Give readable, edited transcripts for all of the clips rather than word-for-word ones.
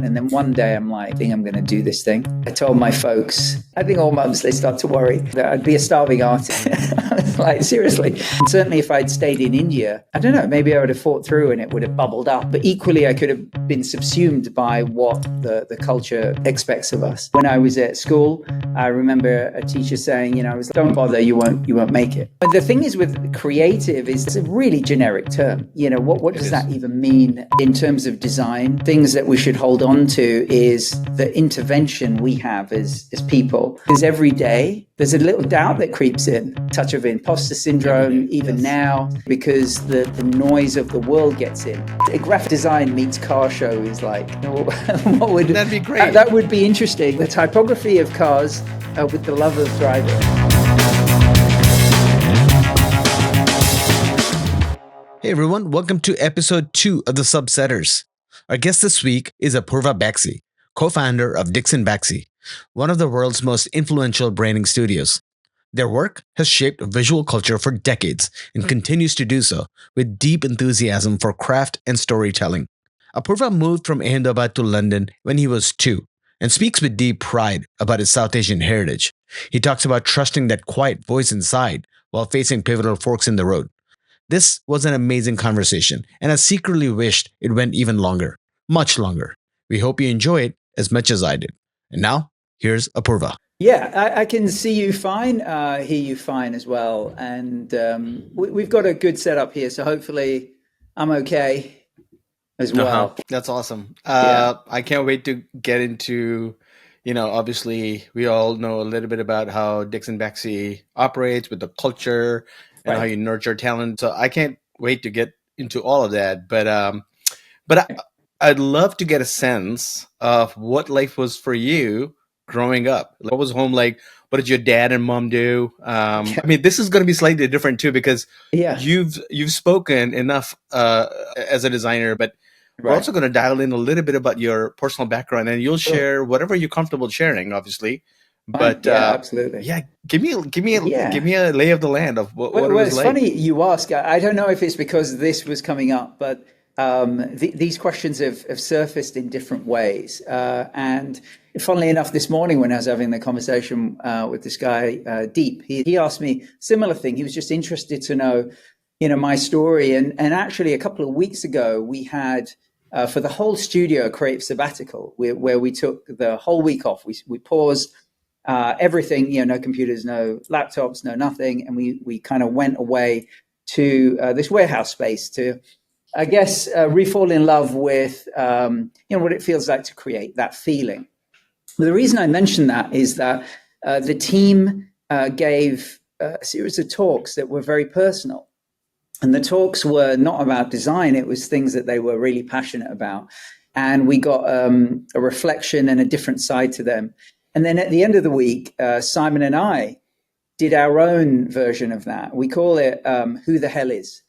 And then one day I'm like, I think I'm going to do this thing. I told my folks, I think all mums, they start to worry that I'd be a starving artist. I was like, seriously. And certainly if I'd stayed in India, I don't know, maybe I would have fought through and it would have bubbled up. But equally, I could have been subsumed by what the culture expects of us. When I was at school, I remember a teacher saying, I was like, don't bother, you won't make it. But the thing is with creative is it's a really generic term. What does that even mean in terms of design? Things that we should hold on to is the intervention we have as people. Because every day there's a little doubt that creeps in, touch of imposter syndrome, even now, because the noise of the world gets in. A graphic design meets car show is like, what would that'd be great. That would be interesting. The typography of cars with the love of driving. Hey everyone, welcome to episode 2 of The Subsetters. Our guest this week is Aporva Baxi, co-founder of DixonBaxi, one of the world's most influential branding studios. Their work has shaped visual culture for decades and continues to do so with deep enthusiasm for craft and storytelling. Aporva moved from Ahmedabad to London when he was 2 and speaks with deep pride about his South Asian heritage. He talks about trusting that quiet voice inside while facing pivotal forks in the road. This was an amazing conversation, and I secretly wished it went even longer, much longer. We hope you enjoy it as much as I did. And now, here's Aporva. Yeah, I can see you fine, hear you fine as well. And we've got a good setup here, so hopefully I'm okay as well. That's awesome. Yeah. I can't wait to get into, obviously we all know a little bit about how DixonBaxi operates with the culture and how you nurture talent. So I can't wait to get into all of that. But I'd love to get a sense of what life was for you growing up. What was home like? What did your dad and mom do? I mean, this is going to be slightly different too, because you've spoken enough as a designer, but we're also going to dial in a little bit about your personal background, and you'll share whatever you're comfortable sharing, obviously. But absolutely. Yeah, give me a lay of the land of what it was it's like. Funny you ask. I don't know if it's because this was coming up, but these questions have surfaced in different ways. And funnily enough, this morning when I was having the conversation with this guy, Deep, he asked me a similar thing. He was just interested to know, my story. And actually, a couple of weeks ago, we had for the whole studio a creative sabbatical where we took the whole week off. We paused everything, no computers, no laptops, no nothing. And we kind of went away to this warehouse space to, I guess, re-fall in love with, what it feels like to create that feeling. The reason I mention that is that the team gave a series of talks that were very personal. And the talks were not about design. It was things that they were really passionate about. And we got a reflection and a different side to them. And then at the end of the week, Simon and I did our own version of that. We call it Who the Hell Is?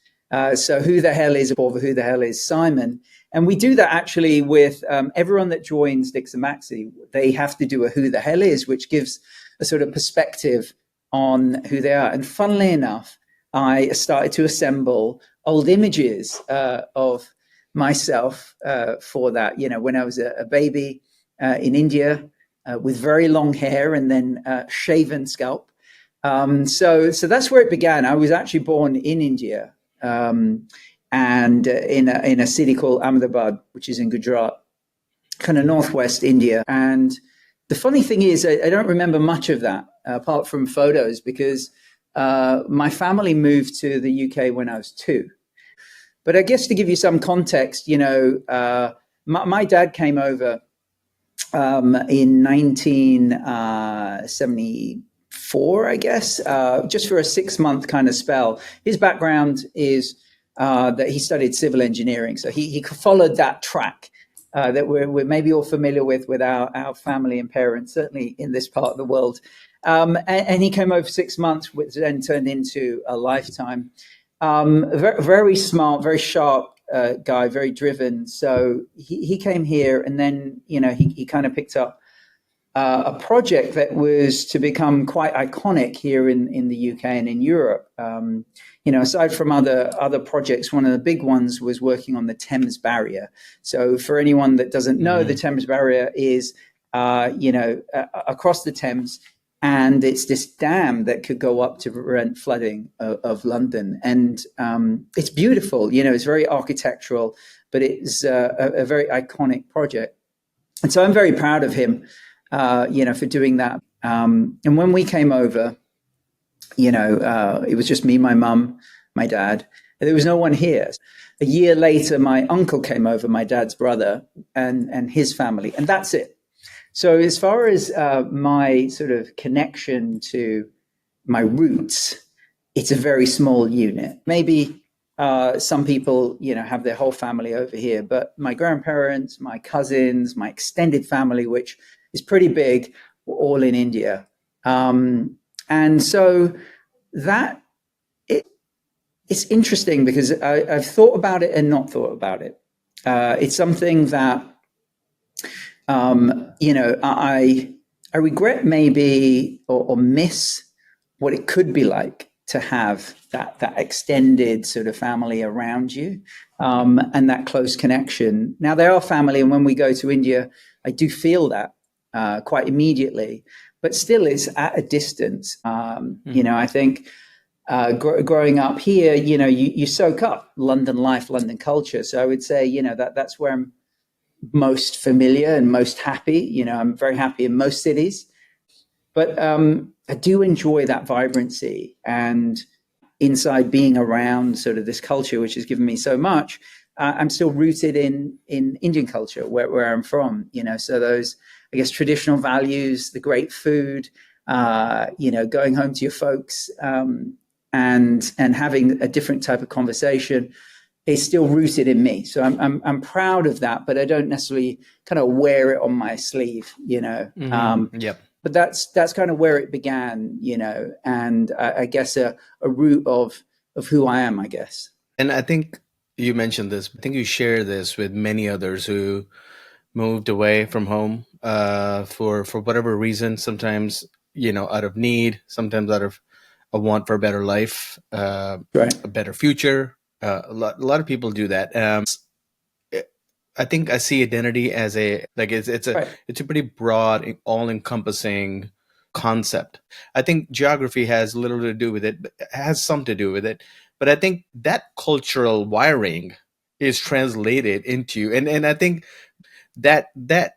So who the hell is Aporva? Who the hell is Simon? And we do that actually with everyone that joins DixonBaxi. They have to do a who the hell is, which gives a sort of perspective on who they are. And funnily enough, I started to assemble old images of myself for that. When I was a baby in India with very long hair and then shaven scalp. So that's where it began. I was actually born in India. And in a city called Ahmedabad, which is in Gujarat, kind of northwest India. And the funny thing is, I don't remember much of that apart from photos, because my family moved to the UK when I was 2. But I guess to give you some context, my dad came over in 1974, I guess, just for a 6-month kind of spell. His background is that he studied civil engineering. So he followed that track that we're maybe all familiar with our family and parents, certainly in this part of the world. And he came over for 6 months, which then turned into a lifetime. Very, very smart, very sharp guy, very driven. So he came here, and then, he kind of picked up a project that was to become quite iconic here in the UK and in Europe. aside from other projects, one of the big ones was working on the Thames Barrier. So for anyone that doesn't know, the Thames Barrier is, across the Thames, and it's this dam that could go up to prevent flooding of London. And it's beautiful, it's very architectural, but it's a very iconic project. And so I'm very proud of him, for doing that. And when we came over, it was just me, my mum, my dad. There was no one here. A year later, my uncle came over, my dad's brother, and his family, and that's it. So as far as my sort of connection to my roots, it's a very small unit. Maybe some people, have their whole family over here, but my grandparents, my cousins, my extended family, which is pretty big, were all in India. And so that it's interesting because I've thought about it and not thought about it. It's something that I regret maybe or miss what it could be like to have that extended sort of family around you, and that close connection. Now they are family, and when we go to India, I do feel that quite immediately, but still it's at a distance. I think growing up here, you soak up London life, London culture. So I would say, that's where I'm most familiar and most happy. I'm very happy in most cities, but I do enjoy that vibrancy, and inside being around sort of this culture, which has given me so much. I'm still rooted in Indian culture, where I'm from. So those, I guess, traditional values, the great food, going home to your folks, and having a different type of conversation is still rooted in me. So I'm proud of that, but I don't necessarily kind of wear it on my sleeve, Yep. But that's kind of where it began, and I guess a root of who I am, I guess. And I think you mentioned this. I think you share this with many others who moved away from home for whatever reason. Sometimes, out of need. Sometimes out of a want for a better life, Right. a better future. A lot of people do that. I think I see identity as it's Right. a pretty broad, all encompassing concept. I think geography has little to do with it, but it has some to do with it. But I think that cultural wiring is translated into, and I think that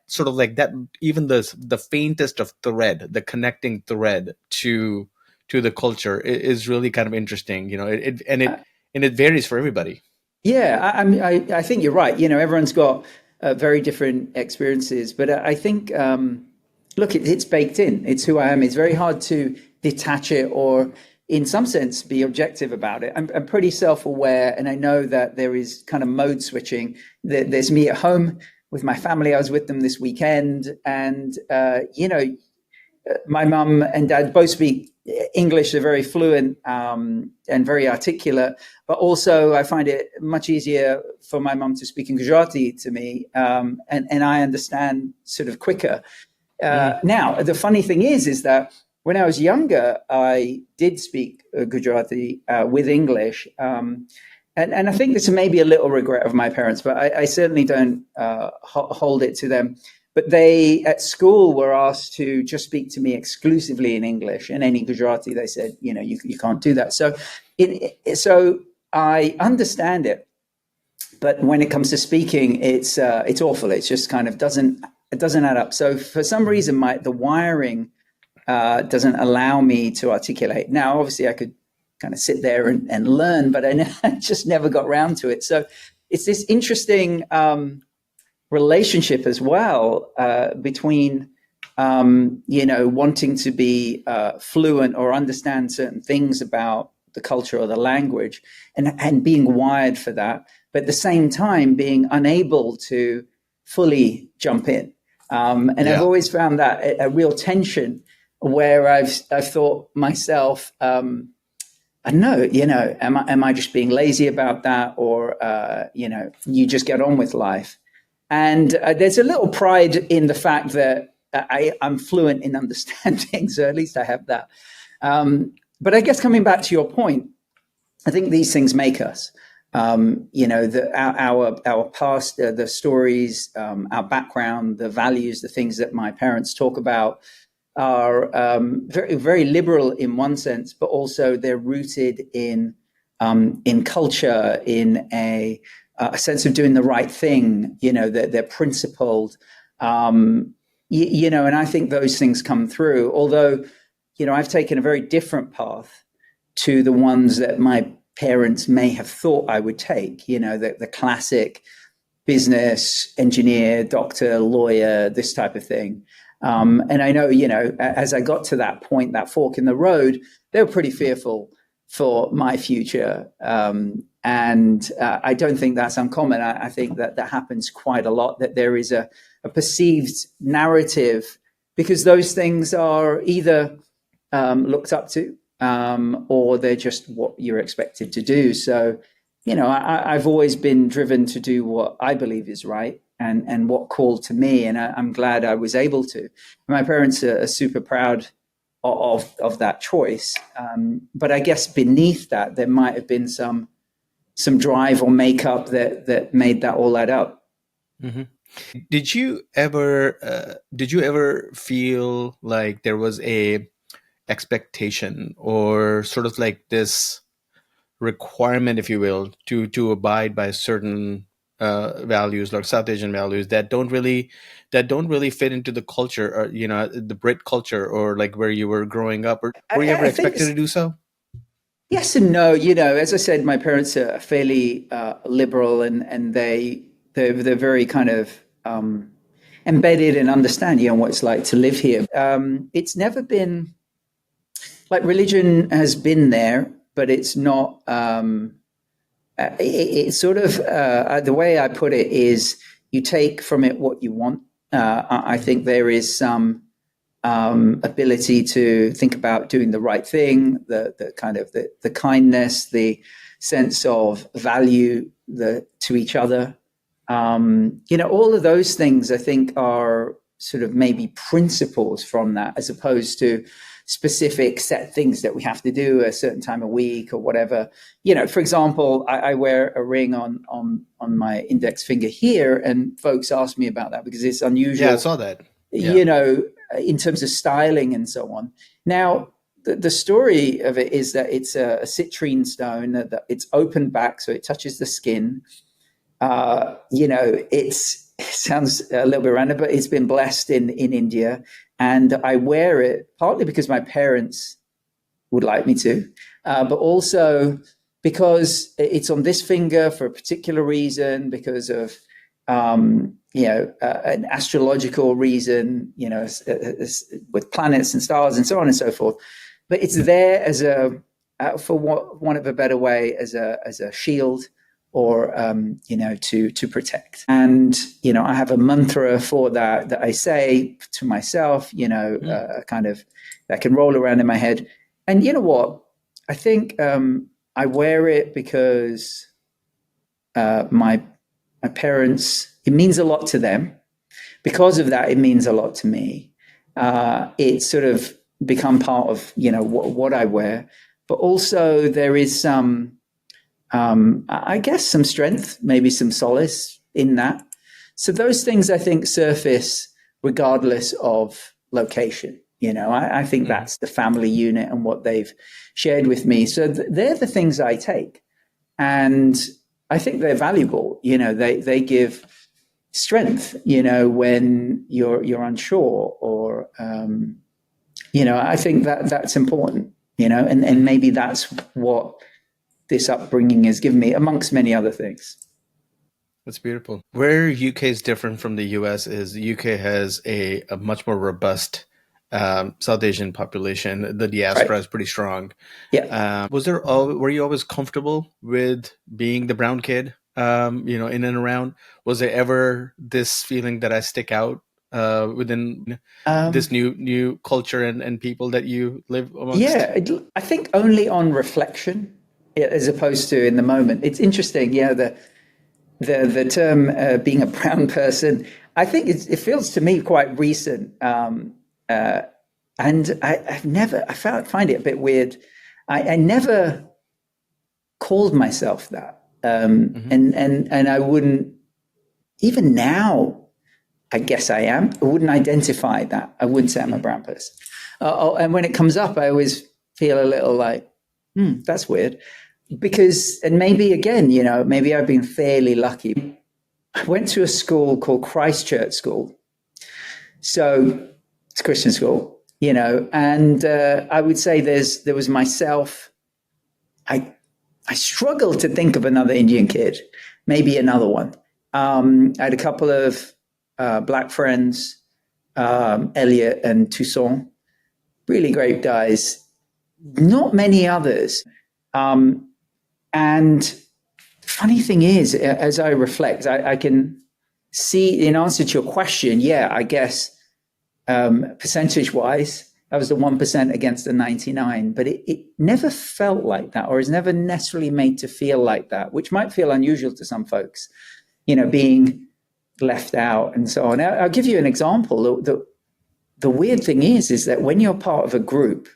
sort of like that, even the faintest of thread, the connecting thread to the culture is really kind of interesting. It varies for everybody. Yeah, I think you're right. Everyone's got very different experiences, but I think, look, it's baked in. It's who I am. It's very hard to detach it or, in some sense, be objective about it. I'm pretty self-aware, and I know that there is kind of mode switching. There's me at home with my family. I was with them this weekend, and my mum and dad both speak English. They're very fluent and very articulate, but also I find it much easier for my mum to speak in Gujarati to me, and I understand sort of quicker. Now, the funny thing is that when I was younger, I did speak Gujarati with English, and I think this may be a little regret of my parents, but I certainly don't hold it to them. But they, at school, were asked to just speak to me exclusively in English, and any Gujarati, they said, you can't do that. So, so I understand it, but when it comes to speaking, it's awful. It's just kind of doesn't add up. So for some reason, the wiring doesn't allow me to articulate. Now, obviously, I could kind of sit there and learn, but I just never got around to it. So it's this interesting relationship as well between wanting to be fluent or understand certain things about the culture or the language, and being wired for that, but at the same time being unable to fully jump in. I've always found that a real tension, where I've thought myself, I don't know, am I just being lazy about that, or you just get on with life? And there's a little pride in the fact that I'm fluent in understanding, so at least I have that. But I guess coming back to your point, I think these things make us. Our past, the stories, our background, the values, the things that my parents talk about are very, very liberal in one sense, but also they're rooted in culture, in a sense of doing the right thing. They're principled. And I think those things come through. Although, I've taken a very different path to the ones that my parents may have thought I would take. The classic business, engineer, doctor, lawyer, this type of thing. And I know, as I got to that point, that fork in the road, they were pretty fearful for my future. And I don't think that's uncommon. I think that happens quite a lot, that there is a perceived narrative, because those things are either looked up to, or they're just what you're expected to do. So, I've always been driven to do what I believe is right, and what called to me. And I'm glad I was able to. My parents are super proud of that choice. But I guess beneath that, there might have been some drive or makeup that made that all add up. Mm-hmm. Did you ever feel like there was a expectation, or sort of like this requirement, if you will, to abide by certain values, like South Asian values that don't really fit into the culture, or the Brit culture, or like where you were growing up? Or were you ever expected to do so? Yes and no. As I said, my parents are fairly liberal, and they're very kind of embedded and understand what it's like to live here. It's never been like religion has been there, but it's not. It's sort of the way I put it is, you take from it what you want. I think there is some ability to think about doing the right thing, the kind of the kindness, the sense of value to each other. All of those things I think are sort of maybe principles from that, as opposed to specific set things that we have to do a certain time of week or whatever. For example, I wear a ring on my index finger here, and folks ask me about that because it's unusual. Yeah, I saw that. Yeah. In terms of styling and so on. Now, the story of it is that it's a citrine stone, that it's open back, so it touches the skin. It sounds a little bit random, but it's been blessed in India. And I wear it partly because my parents would like me to, but also because it's on this finger for a particular reason, because of an astrological reason, with planets and stars and so on and so forth. But it's there as for want of a better way, as a shield, or to protect. And I have a mantra for that I say to myself, kind of that can roll around in my head. And you know what? I think I wear it because my parents, it means a lot to them. Because of that, it means a lot to me. It's sort of become part of what I wear. But also there is some, I guess, some strength, maybe some solace in that. So those things I think surface regardless of location. I think that's the family unit and what they've shared with me. So they're the things I take, and I think they're valuable. They give strength. When you're unsure, or I think that's important. And maybe that's what this upbringing has given me, amongst many other things. That's beautiful. Where UK is different from the US is the UK has a much more robust South Asian population. The diaspora is pretty strong. Yeah. Were you always comfortable with being the brown kid, in and around? Was there ever this feeling that I stick out within this new culture and people that you live amongst? Yeah, I think only on reflection, as opposed to in the moment. It's interesting, the term being a brown person. I think it feels to me quite recent, and I find it a bit weird. I never called myself that. And I wouldn't, even now, I guess I am. I wouldn't identify that. I wouldn't say I'm a brown person. And when it comes up, I always feel a little like, that's weird. Because, and maybe again, you know, maybe I've been fairly lucky. I went to a school called Christchurch School. So it's a Christian school, you know, and I would say there was myself. I struggled to think of another Indian kid, maybe another one. I had a couple of black friends, Elliot and Toussaint, really great guys. Not many others. And funny thing is, as I reflect, I can see, in answer to your question, yeah, I guess percentage-wise, that was the 1% against the 99, but it never felt like that, or is never necessarily made to feel like that, which might feel unusual to some folks, you know, being left out and so on. I'll give you an example. The weird thing is that when you're part of a group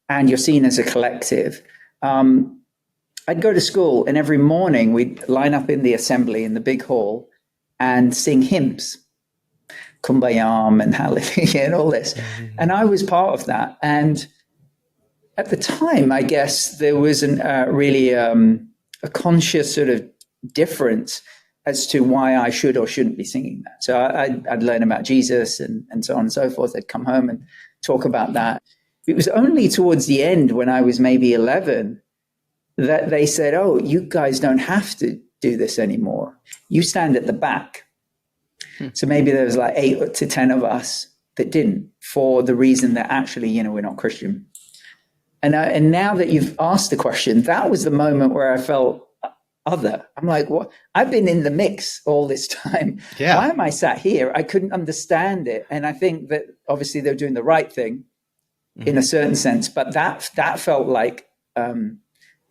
and you're seen as a collective, I'd go to school and every morning we'd line up in the assembly in the big hall and sing hymns. Kumbayam and Hallelujah and all this. And I was part of that. And at the time, I guess there wasn't really a conscious sort of difference as to why I should or shouldn't be singing that. So I'd learn about Jesus and so on and so forth. I'd come home and talk about that. It was only towards the end when I was maybe 11 that they said, oh, you guys don't have to do this anymore. You stand at the back. So maybe there was like 8 to 10 of us that didn't, for the reason that actually, you know, we're not Christian. And now that you've asked the question, that was the moment where I felt other. I'm like, what? I've been in the mix all this time. Yeah. Why am I sat here? I couldn't understand it. And I think that obviously they're doing the right thing in a certain sense, but that felt like,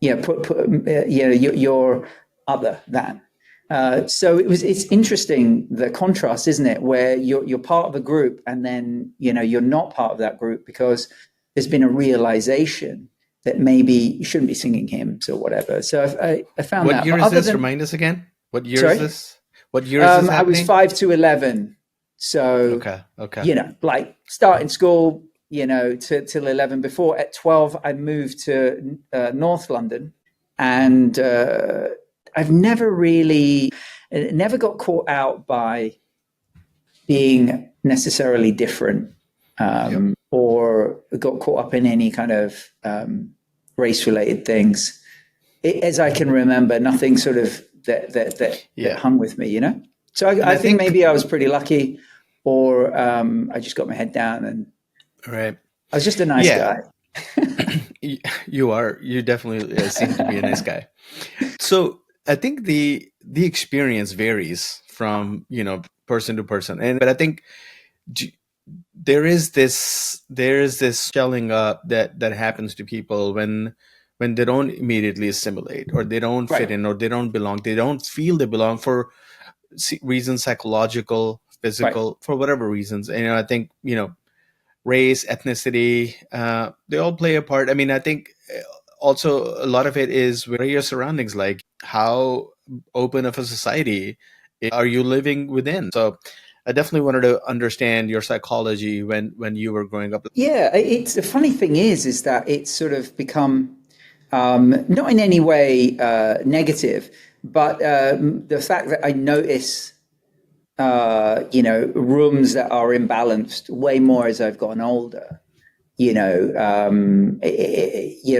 you're other than. So it's interesting, the contrast, isn't it? Where you're part of a group and then, you know, you're not part of that group because there's been a realization that maybe you shouldn't be singing hymns or whatever. So I found that. What year is this? Remind us again. What year is this? What year is this happening? I was 5 to 11. So, okay. You know, like starting school, you know, till 11. Before at 12, I moved to North London, and I've never got caught out by being necessarily different, or got caught up in any kind of race-related things. As I can remember, nothing sort of that hung with me, you know? So I think maybe I was pretty lucky, or I just got my head down and right. I was just a nice guy. You definitely seem to be a nice guy. So I think the experience varies from, you know, person to person, but I think there is this shelling up that happens to people when they don't immediately assimilate, or they don't fit in, or they don't belong. They don't feel they belong for reasons, psychological, physical, for whatever reasons. And, you know, I think, you know, race, ethnicity, they all play a part. I mean, I think also a lot of it is where your surroundings, like how open of a society are you living within. So I definitely wanted to understand your psychology when you were growing up. Yeah, it's the funny thing is that it's sort of become not in any way negative, but the fact that I notice you know, rooms that are imbalanced way more as I've gotten older. You know,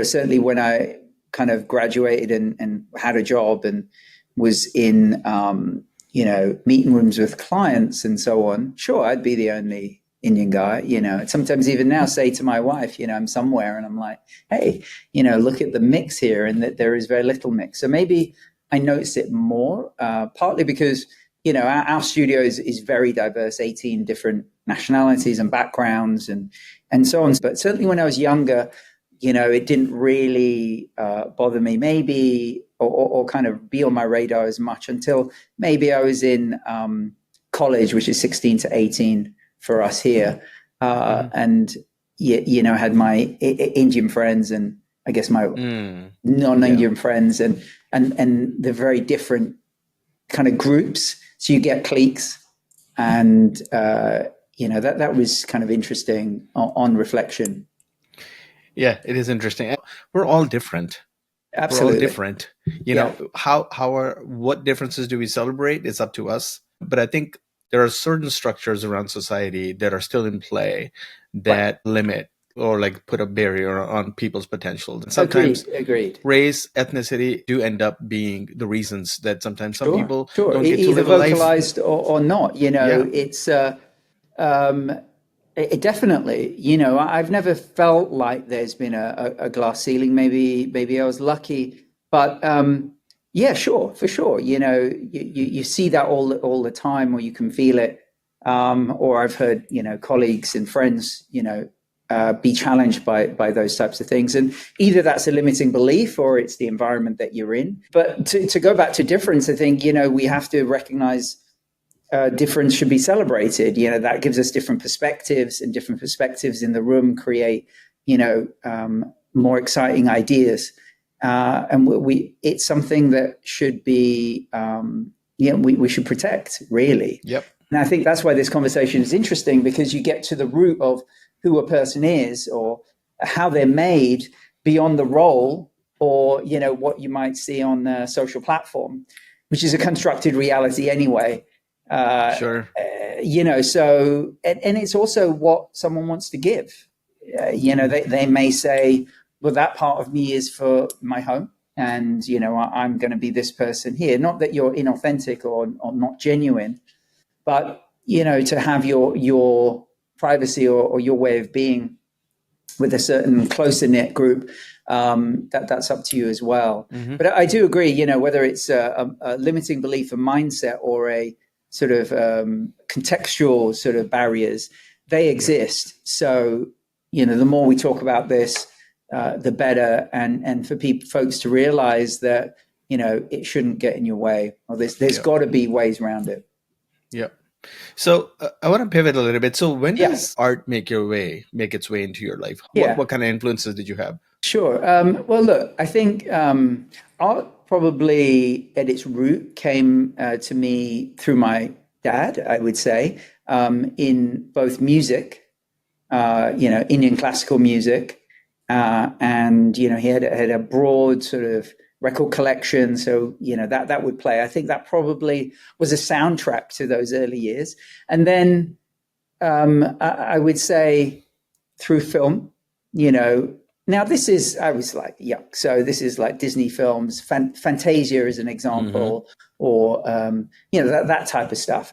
certainly when I kind of graduated and had a job and was in, you know, meeting rooms with clients and so on. Sure, I'd be the only Indian guy, you know. Sometimes even now say to my wife, you know, I'm somewhere and I'm like, hey, you know, look at the mix here, and that there is very little mix. So maybe I notice it more, partly because, you know, our studio is very diverse, 18 different nationalities and backgrounds and so on. But certainly when I was younger, you know, it didn't really bother me maybe or kind of be on my radar as much until maybe I was in college, which is 16 to 18 for us here. And, you know, I had my Indian friends and I guess, my non-Indian friends, and the very different kind of groups. So you get cliques, and that was kind of interesting on reflection. Yeah, it is interesting. We're all different. Absolutely. We're all different. You know, what differences do we celebrate? It's up to us. But I think there are certain structures around society that are still in play that limit or like put a barrier on people's potential. And sometimes Agreed. Race, ethnicity do end up being the reasons that sometimes some people don't get to either live a life. vocalized or not. It's it definitely. I've never felt like there's been a glass ceiling. Maybe I was lucky, but for sure. You see that all the time, or you can feel it. Or I've heard colleagues and friends be challenged by those types of things, and either that's a limiting belief or it's the environment that you're in. But to go back to difference, I think we have to recognize difference should be celebrated. That gives us different perspectives, and different perspectives in the room create more exciting ideas, and it's something that should be we should protect, really. Yep. And I think that's why this conversation is interesting, because you get to the root of who a person is or how they're made beyond the role, or what you might see on a social platform, which is a constructed reality anyway. Sure. So and it's also what someone wants to give. They may say, well, that part of me is for my home, and I'm going to be this person here. Not that you're inauthentic or not genuine, but to have your privacy or your way of being with a certain closer knit group, that's up to you as well. Mm-hmm. But I do agree, whether it's a limiting belief, a mindset, or a sort of contextual sort of barriers, they exist. So the more we talk about this, the better, and for folks to realize that it shouldn't get in your way, or there's got to be ways around it. Yeah. So I want to pivot a little bit. So when does art make its way into your life? What kind of influences did you have? Sure. Well, look, I think art probably at its root came to me through my dad, I would say, in both music, Indian classical music, and he had a broad sort of record collection, so that would play. I think that probably was a soundtrack to those early years. And then I would say through film, now this is, I was like, yuck. So this is like Disney films, Fantasia as an example, or that type of stuff.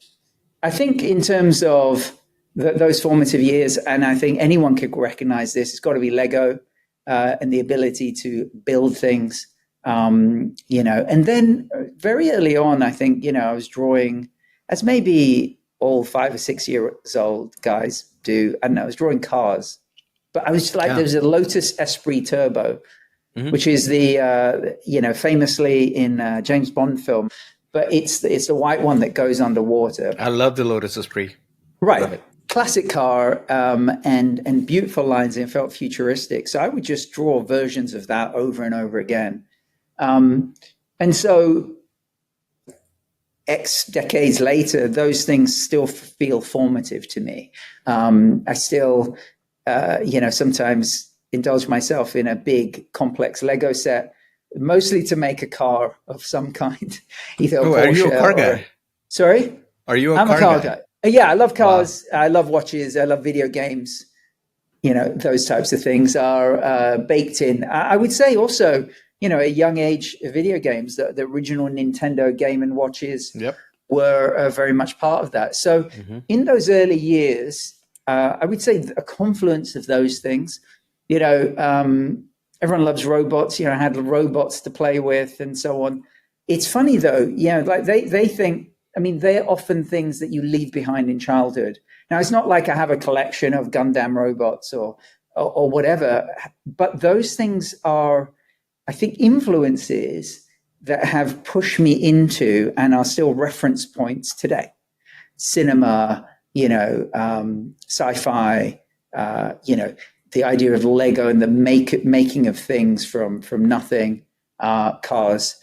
I think in terms of those formative years, and I think anyone could recognize this, it's got to be Lego and the ability to build things. And then very early on, I think, I was drawing, as maybe all 5 or 6 years old guys do. I don't know, I was drawing cars, but I was just like, there's a Lotus Esprit Turbo, which is the, famously in James Bond film, but it's the white one that goes underwater. I love the Lotus Esprit. Right. Classic car, and beautiful lines, and it felt futuristic. So I would just draw versions of that over and over again. And so X decades later, those things still feel formative to me. I still, sometimes indulge myself in a big complex Lego set, mostly to make a car of some kind. Either are you a car guy? Sorry? Are you I'm a car guy? Yeah, I love cars. Wow. I love watches. I love video games. Those types of things are baked in. I would say also, at a young age, video games, the original Nintendo Game & Watches were very much part of that. So in those early years, I would say a confluence of those things. Everyone loves robots. I had robots to play with and so on. It's funny though, like they think, they're often things that you leave behind in childhood. Now, it's not like I have a collection of Gundam robots or whatever, but those things are, I think, influences that have pushed me into and are still reference points today. Cinema, sci-fi, the idea of Lego and the making of things from nothing, cars,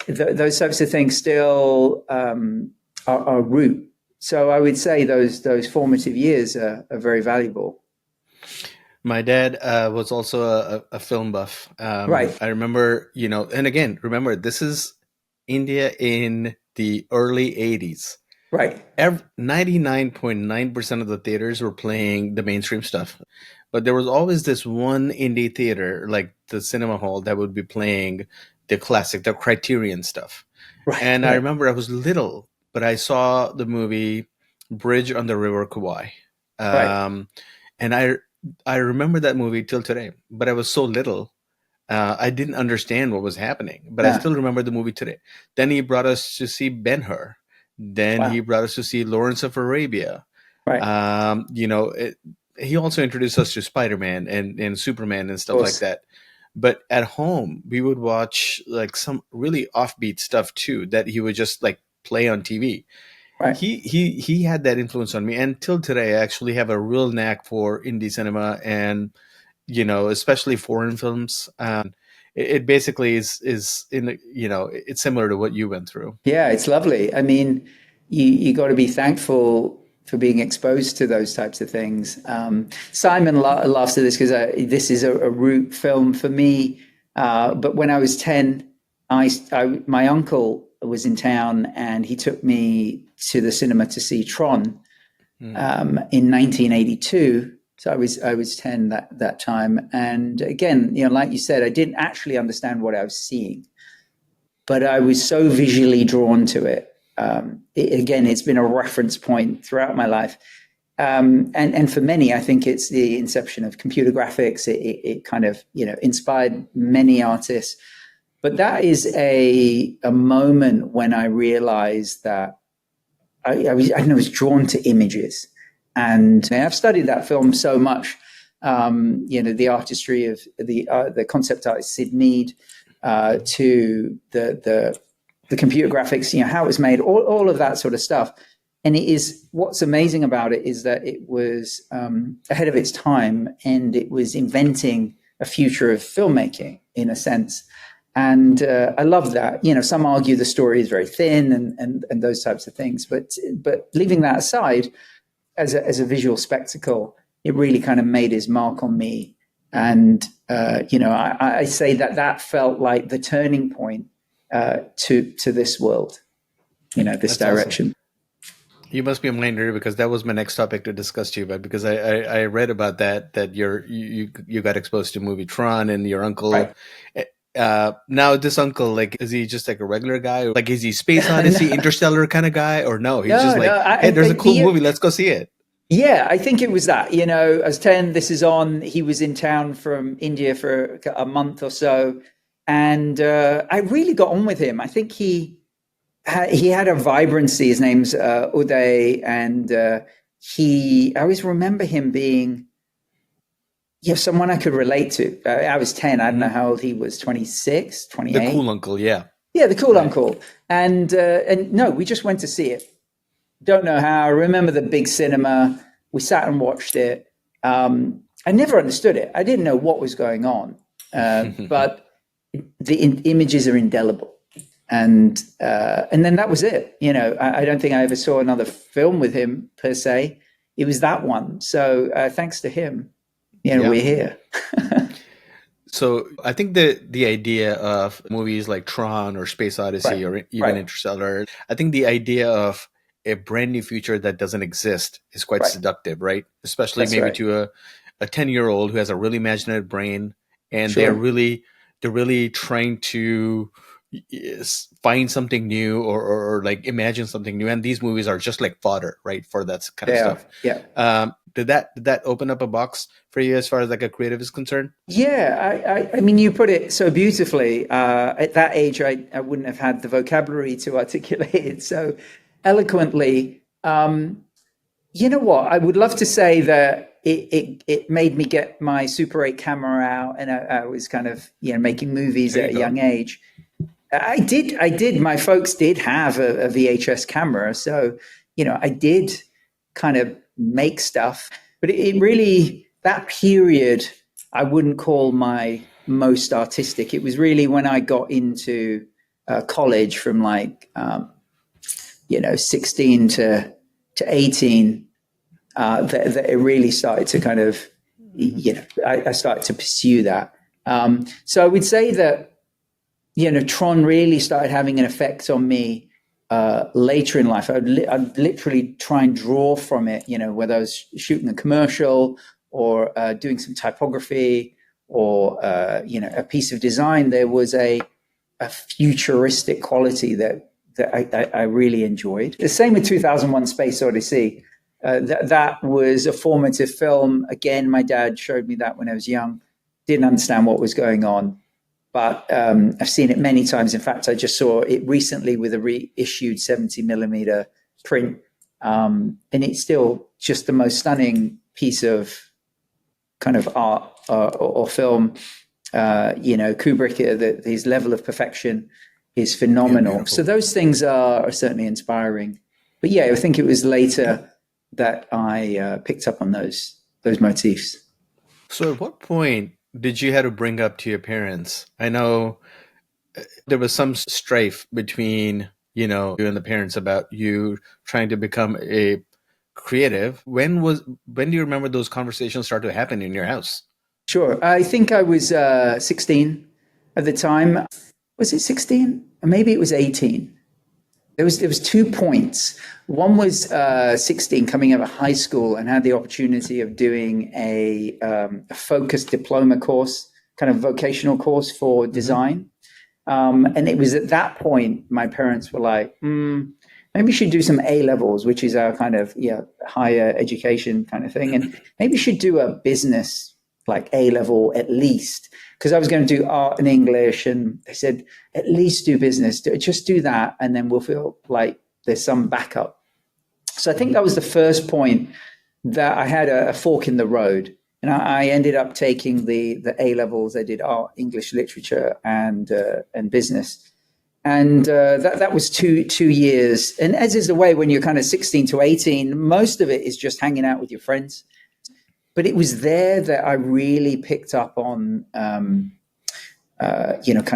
those types of things still are root. So I would say those formative years are very valuable. My dad was also a film buff. Right. I remember, and again, remember, this is India in the early 80s. Right. 99.9% of the theaters were playing the mainstream stuff. But there was always this one indie theater, like the cinema hall, that would be playing the classic, the Criterion stuff. Right. And I remember I was little, but I saw the movie Bridge on the River Kwai. Right. And I remember that movie till today, but I was so little. I didn't understand what was happening, but I still remember the movie today. Then he brought us to see Ben-Hur. Then he brought us to see Lawrence of Arabia. Right. He also introduced us to Spider-Man and Superman and stuff like that. But at home, we would watch like some really offbeat stuff too that he would just like play on TV. Right. He had that influence on me, and till today, I actually have a real knack for indie cinema and especially foreign films. It basically is in it's similar to what you went through. Yeah, it's lovely. I mean, you got to be thankful for being exposed to those types of things. Simon laughs at this because this is a root film for me. But when I was 10, my uncle was in town and he took me to the cinema to see Tron in 1982. So I was 10 that time. And again, like you said, I didn't actually understand what I was seeing, but I was so visually drawn to it. Again, it's been a reference point throughout my life. And for many, I think it's the inception of computer graphics. It kind of, inspired many artists. But that is a moment when I realized that I was drawn to images. And I've studied that film so much, the artistry of the concept artist Sid Mead, to the computer graphics, how it was made, all of that sort of stuff. And what's amazing about it is that it was ahead of its time, and it was inventing a future of filmmaking in a sense. And I love that. Some argue the story is very thin and those types of things. But leaving that aside, as a visual spectacle, it really kind of made his mark on me. And I say that felt like the turning point to this world, this That's direction. Awesome. You must be a mind reader, because that was my next topic to discuss to you about, because I read about that you got exposed to movie Tron, and your uncle. Right. Now this uncle, like, is he just like a regular guy? Like, is he Space Odyssey, Interstellar kind of guy, or no? He's just like, hey, there's a cool movie, let's go see it. Yeah, I think it was that. I was 10, this is on. He was in town from India for a month or so, and I really got on with him. I think he had a vibrancy. His name's Uday, and I always remember him being someone I could relate to. I was 10. I don't know how old he was, 26, 28. The cool uncle, yeah. Yeah, the cool uncle. And no, we just went to see it. Don't know how. I remember the big cinema. We sat and watched it. I never understood it. I didn't know what was going on. But the images are indelible. And then that was it. I don't think I ever saw another film with him per se. It was that one. So thanks to him, we're here. So I think the idea of movies like Tron or Space Odyssey, or even Interstellar, I think the idea of a brand new future that doesn't exist is quite seductive, right? Especially to a 10-year-old who has a really imaginative brain, and they're really trying to find something new or like imagine something new, and these movies are just like fodder, right, for that kind of stuff. Did that open up a box for you as far as like a creative is concerned? I mean, you put it so beautifully. At that age, I wouldn't have had the vocabulary to articulate it so eloquently. You know what? I would love to say that it made me get my Super 8 camera out, and I was kind of making movies at a young age. I did. My folks did have a VHS camera, so I did kind of make stuff. But it really, that period I wouldn't call my most artistic. It was really when I got into college from 16 to 18 that it really started to kind of, I started to pursue that. So I would say that, Tron really started having an effect on me later in life. I'd literally try and draw from it, whether I was shooting a commercial or doing some typography or, a piece of design. There was a futuristic quality that I really enjoyed. The same with 2001 Space Odyssey. That was a formative film. Again, my dad showed me that when I was young. Didn't understand what was going on, but I've seen it many times. In fact, I just saw it recently with a reissued 70mm print, and it's still just the most stunning piece of kind of art or film. Kubrick, his level of perfection is phenomenal. So those things are certainly inspiring. But yeah, I think it was later that I picked up on those motifs. So at what point did you have to bring up to your parents? I know there was some strife between, you and the parents about you trying to become a creative. When do you remember those conversations start to happen in your house? Sure. I think I was 16 at the time. Was it 16? Or maybe it was 18. There was 2 points. One was 16, coming out of high school, and had the opportunity of doing a focused diploma course, kind of vocational course for design. And it was at that point my parents were like, maybe you should do some A levels, which is our kind of higher education kind of thing, and maybe you should do a business like A level at least, because I was going to do art and English, and they said at least do business, just do that, and then we'll feel like there's some backup. So I think that was the first point that I had a fork in the road, and I ended up taking the A levels. I did art, English, literature, and business, and that was two years. And as is the way when you're kind of 16 to 18, most of it is just hanging out with your friends. But it was there that I really picked up on, kind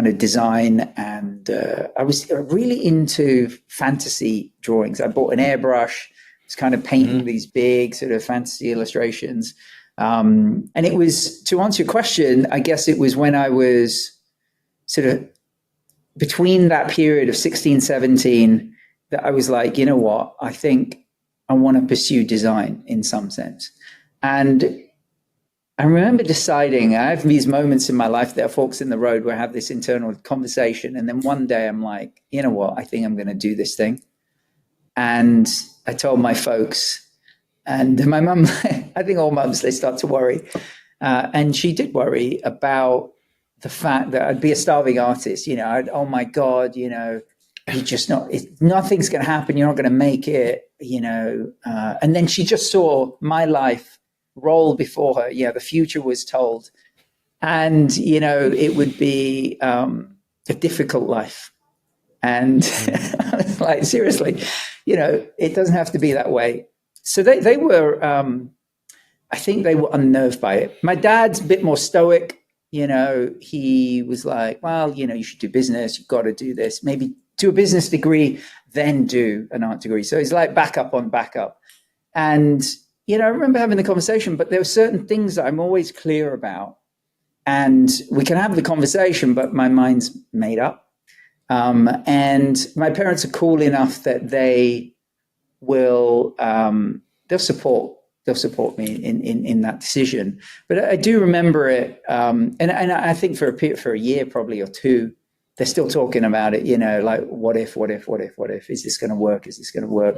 of design, and I was really into fantasy drawings. I bought an airbrush, was kind of painting these big sort of fantasy illustrations. And it was, to answer your question, I guess it was when I was sort of between that period of 16, 17, that I was like, you know what, I think I want to pursue design in some sense. And I remember deciding, I have these moments in my life that are forks in the road where I have this internal conversation. And then one day I'm like, you know what, I think I'm going to do this thing. And I told my folks, and my mum, I think all mums, they start to worry. And she did worry about the fact that I'd be a starving artist. Oh my God, you're just nothing's going to happen. You're not going to make it, and then she just saw my life roll before her. The future was told, and it would be a difficult life. And I was like, seriously, it doesn't have to be that way. So they were, I think they were unnerved by it. My dad's a bit more stoic. He was like, well, you should do business. You've got to do this. Maybe do a business degree, then do an art degree. So it's like backup on backup. And I remember having the conversation, but there were certain things that I'm always clear about. And we can have the conversation, but my mind's made up. And my parents are cool enough that they will, they'll support me in that decision. But I do remember it. And I think for a year, probably, or two, they're still talking about it, like, what if, is this going to work? Is this going to work?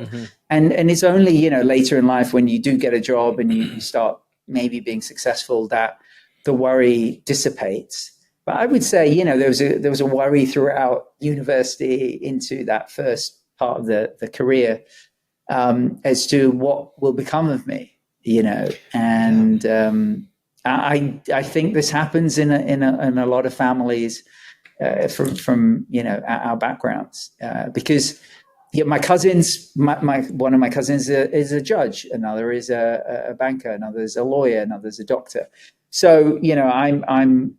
And it's only, later in life when you do get a job and you start maybe being successful that the worry dissipates. But I would say, there was a worry throughout university into that first part of the career as to what will become of me, and I think this happens in a lot of families from our backgrounds, because my cousins, one of my cousins is a judge, another is a banker, another is a lawyer, another is a doctor. So, I'm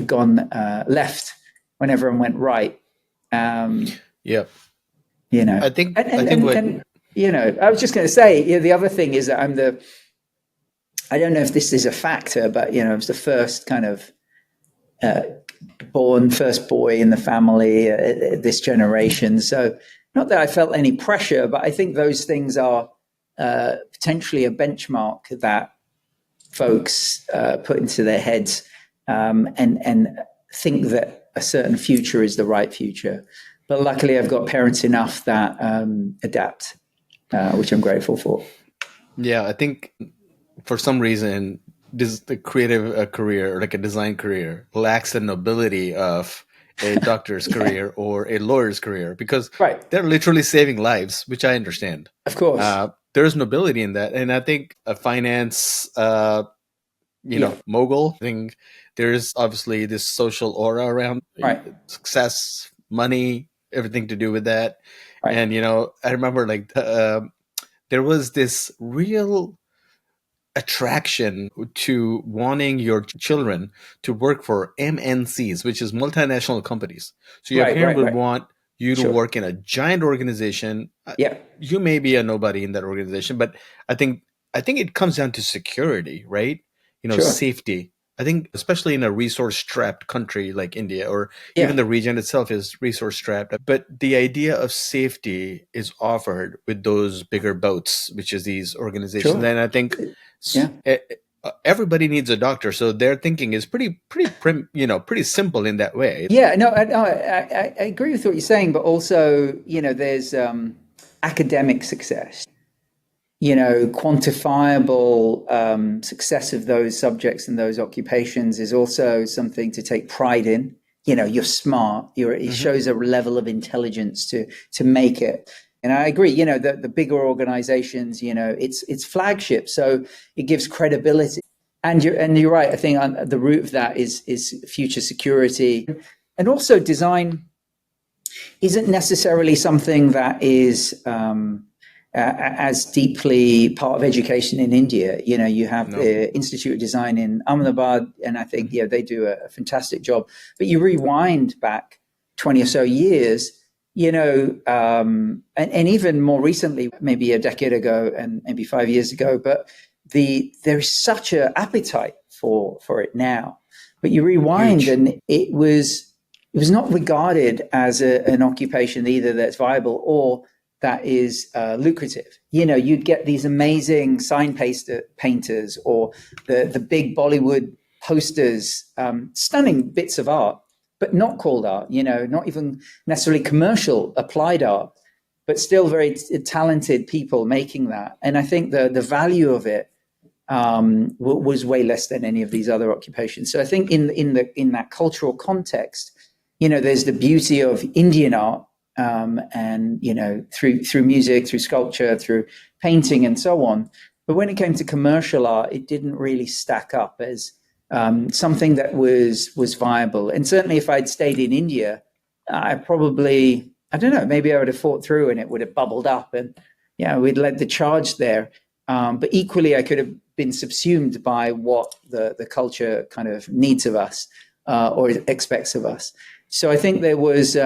gone left when everyone went right. Yeah. I think what I was just going to say, the other thing is that I don't know if this is a factor, but I was the first kind of first boy in the family, this generation. So not that I felt any pressure, but I think those things are potentially a benchmark that folks put into their heads, and think that a certain future is the right future. But luckily, I've got parents enough that adapt, which I'm grateful for. Yeah, I think for some reason, the creative career, like a design career, lacks the nobility of a doctor's career or a lawyer's career, because they're literally saving lives, which I understand. Of course. There's nobility in that. And I think a finance, mogul thing, there's obviously this social aura around success, money, everything to do with that. And, I remember there was this real attraction to wanting your children to work for MNCs, which is multinational companies. So your parent would want you to work in a giant organization. You may be a nobody in that organization, but I think it comes down to security, right? Safety. I think especially in a resource-strapped country like India, or even the region itself is resource-strapped. But the idea of safety is offered with those bigger boats, which is these organizations. And I think everybody needs a doctor, so their thinking is pretty simple in that way. I agree with what you're saying, but also there's academic success, quantifiable success of those subjects and those occupations is also something to take pride in. You're smart. It shows a level of intelligence to make it. And I agree. The bigger organizations, it's flagship, so it gives credibility. And you're right. I think on the root of that is future security, and also design isn't necessarily something that is as deeply part of education in India. You have the Institute of Design in Ahmedabad, and I think they do a fantastic job. But you rewind back 20 or so years, and even more recently, maybe a decade ago and maybe 5 years ago, but there's such an appetite for it now. But you rewind, and it was not regarded as an occupation either that's viable or that is lucrative. You'd get these amazing sign painters or the big Bollywood posters, stunning bits of art, but not called art, not even necessarily commercial applied art, but still very talented people making that. And I think the value of it was way less than any of these other occupations. So I think in that cultural context, there's the beauty of Indian art, and through music, through sculpture, through painting, and so on. But when it came to commercial art, it didn't really stack up as something that was viable. And certainly, if I'd stayed in India, I don't know, maybe I would have fought through, and it would have bubbled up, and we'd led the charge there. But equally, I could have been subsumed by what the culture kind of needs of us, or expects of us. So I think there was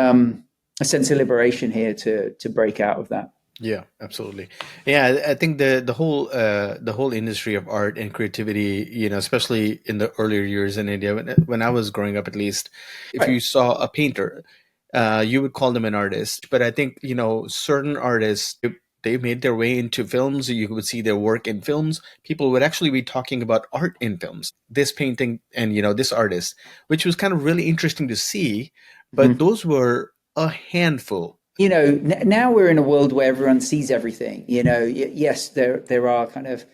a sense of liberation here to break out of that. Yeah, absolutely. Yeah, I think the whole industry of art and creativity, especially in the earlier years in India, when I was growing up, at least, if you saw a painter, you would call them an artist. But I think certain artists, they made their way into films. You would see their work in films. People would actually be talking about art in films. This painting and this artist, which was kind of really interesting to see. But those were a handful. Now we're in a world where everyone sees everything. Yes, there are kind of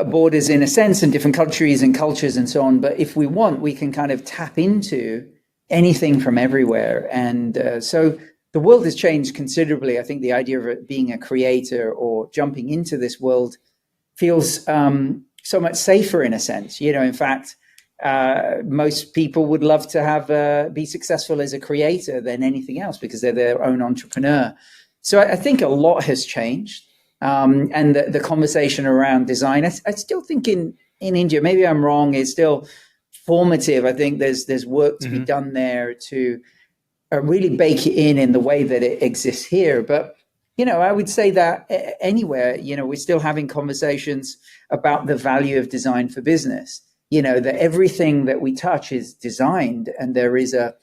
borders in a sense, in different countries and cultures and so on. But if we want, we can kind of tap into anything from everywhere. And so the world has changed considerably. I think the idea of it being a creator or jumping into this world feels so much safer in a sense. In fact, most people would love to have be successful as a creator than anything else because they're their own entrepreneur. So I think a lot has changed. And the conversation around design, I still think in India, maybe I'm wrong, is still formative. I think there's work to be done there to really bake it in the way that it exists here. But, I would say that anywhere, we're still having conversations about the value of design for business, that everything that we touch is designed, and there is an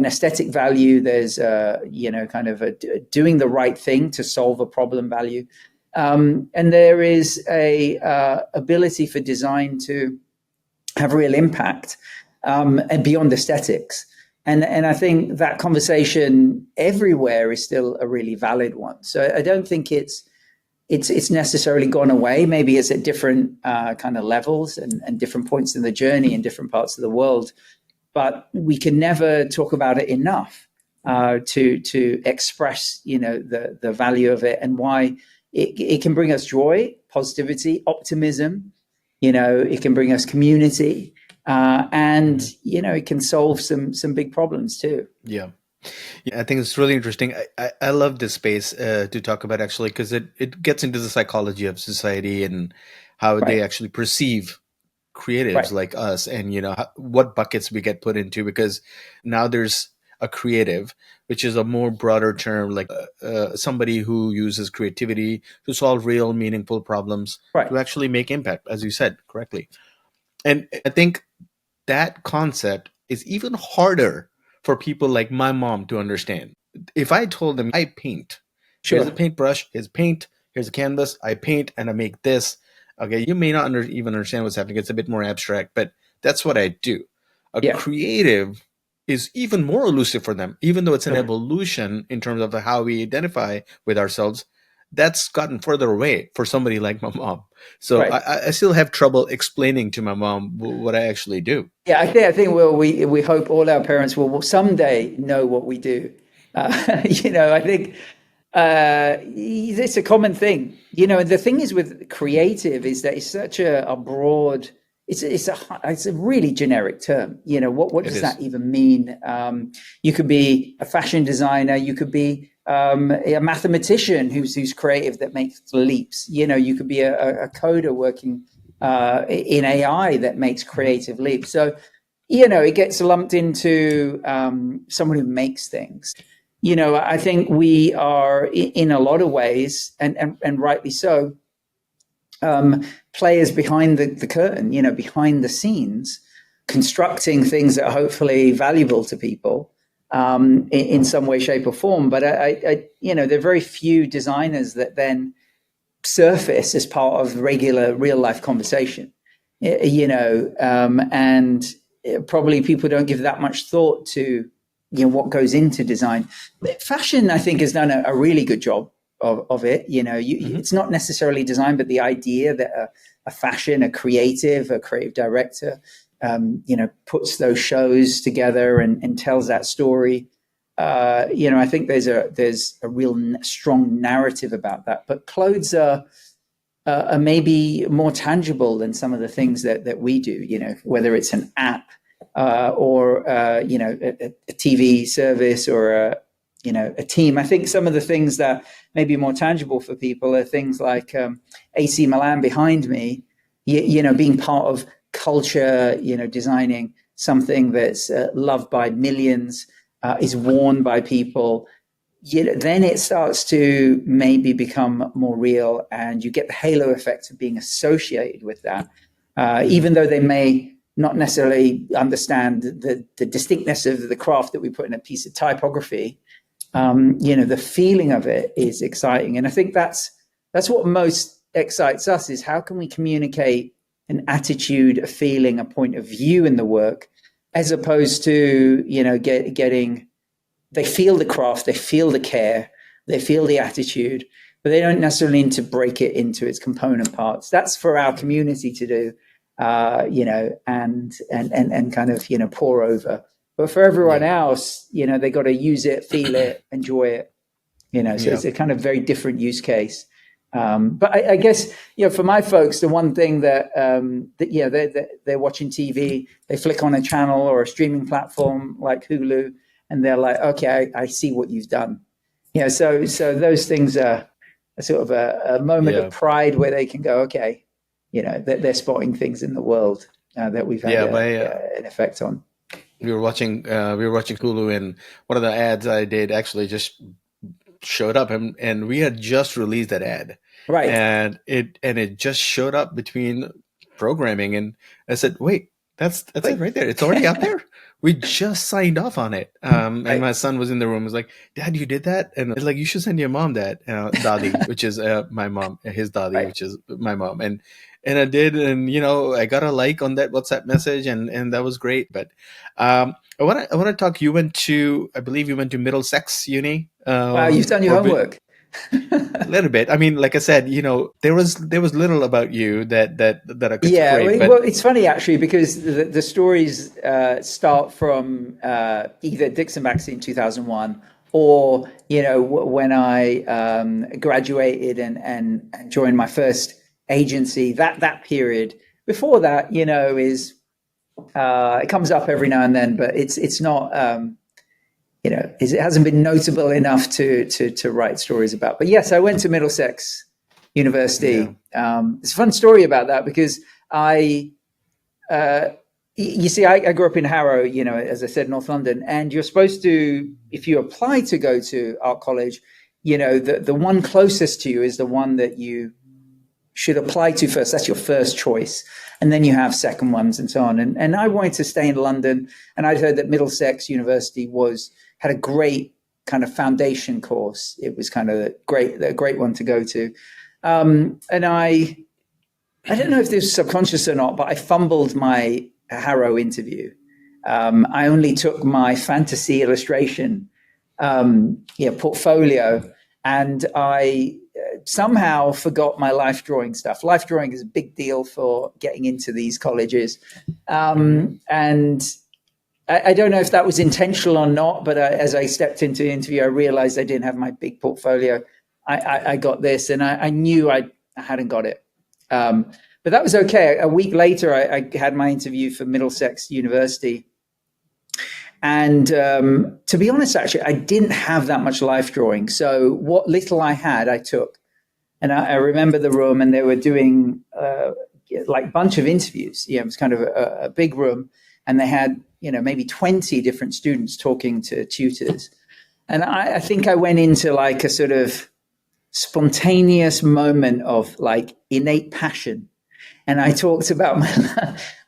aesthetic value. There's kind of a doing the right thing to solve a problem value, and there is a ability for design to have real impact, and beyond aesthetics. And I think that conversation everywhere is still a really valid one. So I don't think it's necessarily gone away. Maybe it's at different kind of levels and different points in the journey in different parts of the world. But we can never talk about it enough to express, the value of it and why it can bring us joy, positivity, optimism. It can bring us community, and it can solve some big problems too. Yeah. I think it's really interesting. I love this space to talk about, actually, because it gets into the psychology of society and how they actually perceive creatives like us, and what buckets we get put into, because now there's a creative, which is a more broader term, like somebody who uses creativity to solve real meaningful problems, to actually make impact, as you said correctly. And I think that concept is even harder for people like my mom to understand. If I told them I paint, here's a paintbrush, here's paint, here's a canvas, I paint and I make this. Okay, you may not even understand what's happening. It's a bit more abstract, but that's what I do. Creative is even more elusive for them, even though it's an evolution in terms of how we identify with ourselves. That's gotten further away for somebody like my mom. So I still have trouble explaining to my mom what I actually do. Yeah, I think we hope all our parents will someday know what we do. I think it's a common thing. The thing is with creative is that it's such a broad. It's a really generic term. What does that even mean? You could be a fashion designer. You could be a mathematician who's creative that makes leaps. You could be a coder working in AI that makes creative leaps. So, it gets lumped into someone who makes things. I think we are in a lot of ways, and rightly so, players behind the curtain, behind the scenes, constructing things that are hopefully valuable to people in some way, shape, or form. But there are very few designers that then surface as part of regular real life conversation. And probably people don't give that much thought to what goes into design. Fashion, I think, has done a really good job of it. It's not necessarily design, but the idea that a creative director, puts those shows together and tells that story. I think there's a real strong narrative about that. But clothes are maybe more tangible than some of the things that we do. Whether it's an app or a TV service or a team. I think some of the things that may be more tangible for people are things like AC Milan behind me. Being part of culture. Designing something that's loved by millions, is worn by people. Then it starts to maybe become more real, and you get the halo effect of being associated with that, even though they may not necessarily understand the distinctness of the craft that we put in a piece of typography. The feeling of it is exciting, and I think that's what most excites us, is how can we communicate an attitude, a feeling, a point of view in the work, as opposed to getting. They feel the craft, they feel the care, they feel the attitude, but they don't necessarily need to break it into its component parts. That's for our community to do, and kind of, pour over. But for everyone else, they got to use it, feel it, enjoy it. So it's a kind of very different use case. But I guess, for my folks, the one thing that they're watching TV, they flick on a channel or a streaming platform like Hulu, and they're like, okay, I see what you've done. Yeah, so those things are sort of a moment of Yeah. pride where they can go, okay, they're spotting things in the world that we've had Yeah, my an effect on. we were watching Hulu, and one of the ads I did actually just showed up, and we had just released that ad, Right. and it just showed up between programming, and I said, wait, that's it Wait. right there. It's already out there. We just signed off on it. And Right. my son was in the room. Was like, Dad, you did that? And it's like, you should send your mom that, Dadi, which is my mom, his Dadi, Right. which is my mom, and I did, and I got a like on that WhatsApp message, and that was great. But I want to talk. I believe you went to Middlesex Uni, Wow, you've done your or homework. a little bit. I mean, like I said, there was little about you that I could Yeah, scrape, well, but it's funny actually because the stories start from either DixonBaxi in 2001 or when I graduated and joined my first agency. That period before that, is it comes up every now and then, but it's not it hasn't been notable enough to write stories about. But yes, I went to Middlesex yeah, University. It's a fun story about that because I, you see, I grew up in Harrow, as I said, North London, and you're supposed to, if you apply to go to art college, the one closest to you is the one that you should apply to first. That's your first choice. And then you have second ones and so on. And I wanted to stay in London, and I'd heard that Middlesex University had a great kind of foundation course. It was kind of a great one to go to. And I don't know if this was subconscious or not, but I fumbled my Harrow interview. I only took my fantasy illustration portfolio, and I somehow forgot my life drawing stuff. Life drawing is a big deal for getting into these colleges. And I don't know if that was intentional or not, but as I stepped into the interview, I realized I didn't have my big portfolio. I got this, and I knew I hadn't got it. But that was okay. A week later, I had my interview for Middlesex University. And to be honest, actually, I didn't have that much life drawing. So what little I had, I took. And I remember the room, and they were doing like a bunch of interviews. It was kind of a big room, and they had maybe 20 different students talking to tutors. And I think I went into like a sort of spontaneous moment of like innate passion, and I talked about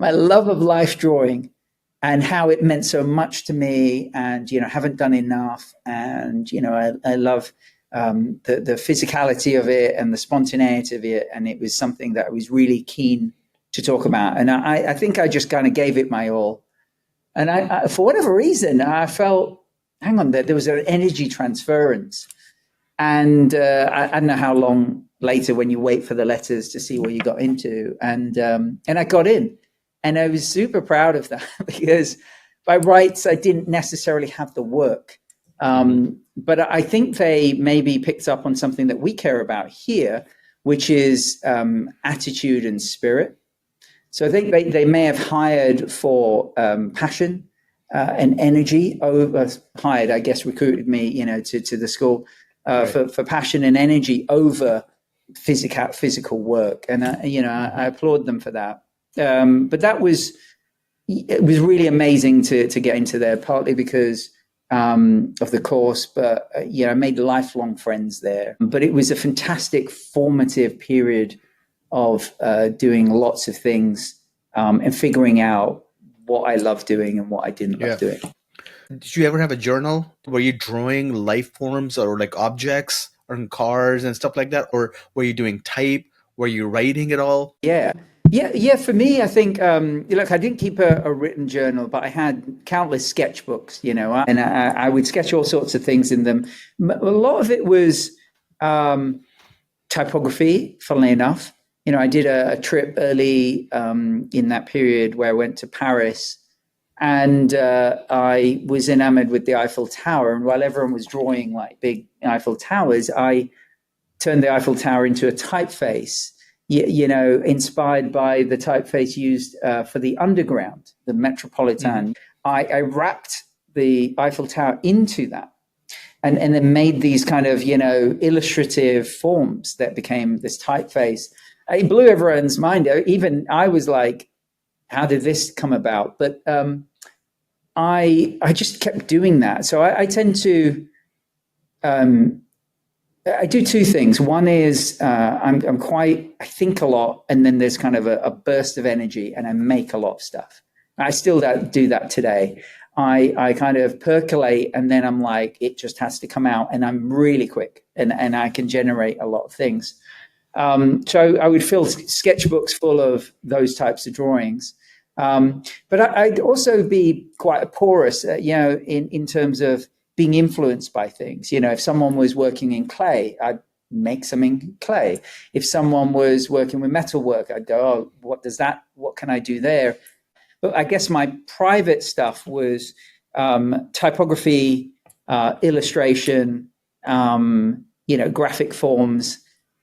my love of life drawing and how it meant so much to me, and haven't done enough, and I love the physicality of it and the spontaneity of it, and it was something that I was really keen to talk about. And I think I just kind of gave it my all. And I for whatever reason, I felt, hang on, there was an energy transference. And I don't know how long later when you wait for the letters to see what you got into. And I got in. And I was super proud of that because by rights, I didn't necessarily have the work. But I think they maybe picked up on something that we care about here, which is attitude and spirit. So I think they may have hired for passion and energy over hired, I guess, recruited me, to the school Right. for passion and energy over physical work. And I applaud them for that. But it was really amazing to get into there, partly because of the course, but I made lifelong friends there. But it was a fantastic formative period of doing lots of things and figuring out what I loved doing and what I didn't love doing. Did you ever have a journal? Were you drawing life forms or like objects or cars and stuff like that? Or were you doing type? Were you writing at all? Yeah. For me, I think, look, I didn't keep a written journal, but I had countless sketchbooks, and I would sketch all sorts of things in them. A lot of it was typography, funnily enough. I did a trip early in that period where I went to Paris, and I was enamored with the Eiffel Tower. And while everyone was drawing like big Eiffel Towers, I turned the Eiffel Tower into a typeface, inspired by the typeface used for the Underground, the Metropolitan. I wrapped the Eiffel Tower into that. and then made these kind of, illustrative forms that became this typeface. It blew everyone's mind. Even I was like, how did this come about? But I just kept doing that. So I tend to, I do two things. One is I think a lot, and then there's kind of a burst of energy, and I make a lot of stuff. I still do that today. I kind of percolate, and then I'm like, it just has to come out, and I'm really quick, and I can generate a lot of things. So I would fill sketchbooks full of those types of drawings. But I'd also be quite porous, in terms of being influenced by things. If someone was working in clay, I'd make some in clay. If someone was working with metalwork, I'd go, oh, what can I do there? But I guess my private stuff was typography, illustration, graphic forms,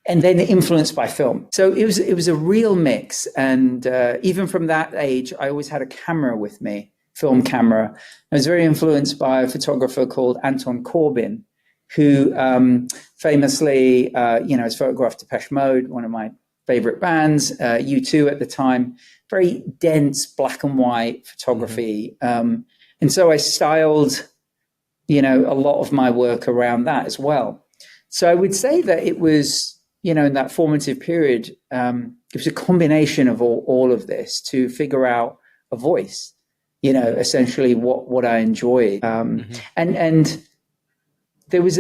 and then influenced by film. So it was a real mix. And even from that age, I always had a camera with me, film camera. I was very influenced by a photographer called Anton Corbijn, who famously, has photographed Depeche Mode, one of my favorite bands, U2 at the time. Very dense black and white photography. And so I styled, a lot of my work around that as well. So I would say that it was, in that formative period, it was a combination of all of this to figure out a voice, essentially what I enjoyed. And there was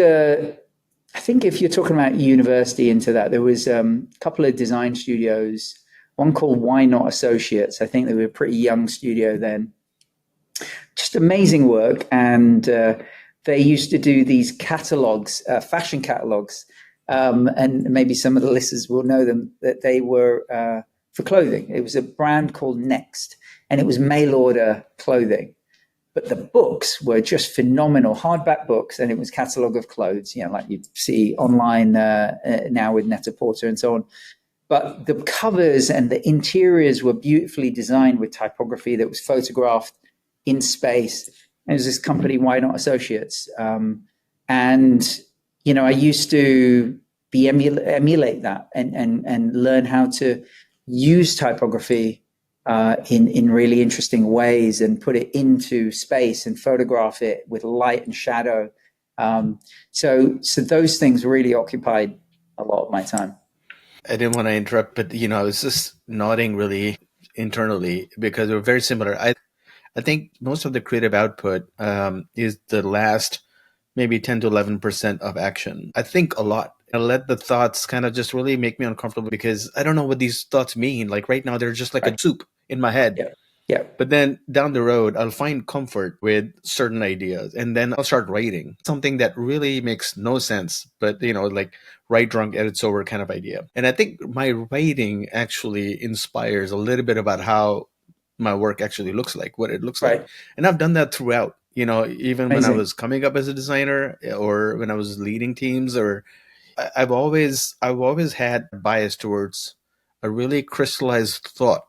I think if you're talking about university into that, there was a couple of design studios, one called Why Not Associates. I think they were a pretty young studio then. Just amazing work. And they used to do these catalogs, fashion catalogs. And maybe some of the listeners will know them, that they were for clothing. It was a brand called Next, and it was mail order clothing. But the books were just phenomenal, hardback books, and it was catalog of clothes, like you see online now with Net-a-Porter and so on. But the covers and the interiors were beautifully designed with typography that was photographed in space. And it was this company, Why Not Associates. And I used to emulate that and learn how to use typography in really interesting ways and put it into space and photograph it with light and shadow. So those things really occupied a lot of my time. I didn't want to interrupt, but I was just nodding really internally because they were very similar. I think most of the creative output is the last maybe 10 to 11% of action. I think a lot. I let the thoughts kind of just really make me uncomfortable because I don't know what these thoughts mean. Like right now, they're just like a soup in my head. Yeah. But then down the road, I'll find comfort with certain ideas, and then I'll start writing something that really makes no sense, but like write drunk, edit sober kind of idea. And I think my writing actually inspires a little bit about how my work actually looks like, what it looks like. And I've done that throughout, even when I was coming up as a designer or when I was leading teams, or I've always had a bias towards a really crystallized thought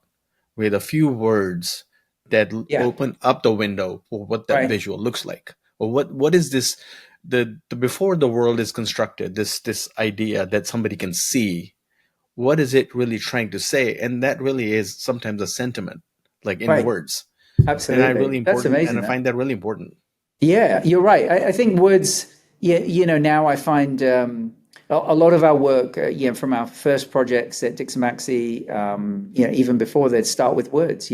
with a few words that open up the window for what that visual looks like. Or what is this, the before the world is constructed, this idea that somebody can see, what is it really trying to say? And that really is sometimes a sentiment, like in words. Absolutely. That's amazing. And I find that really important. Yeah, you're right. I think words, now I find a lot of our work, from our first projects at DixonBaxi, even before they'd start with words,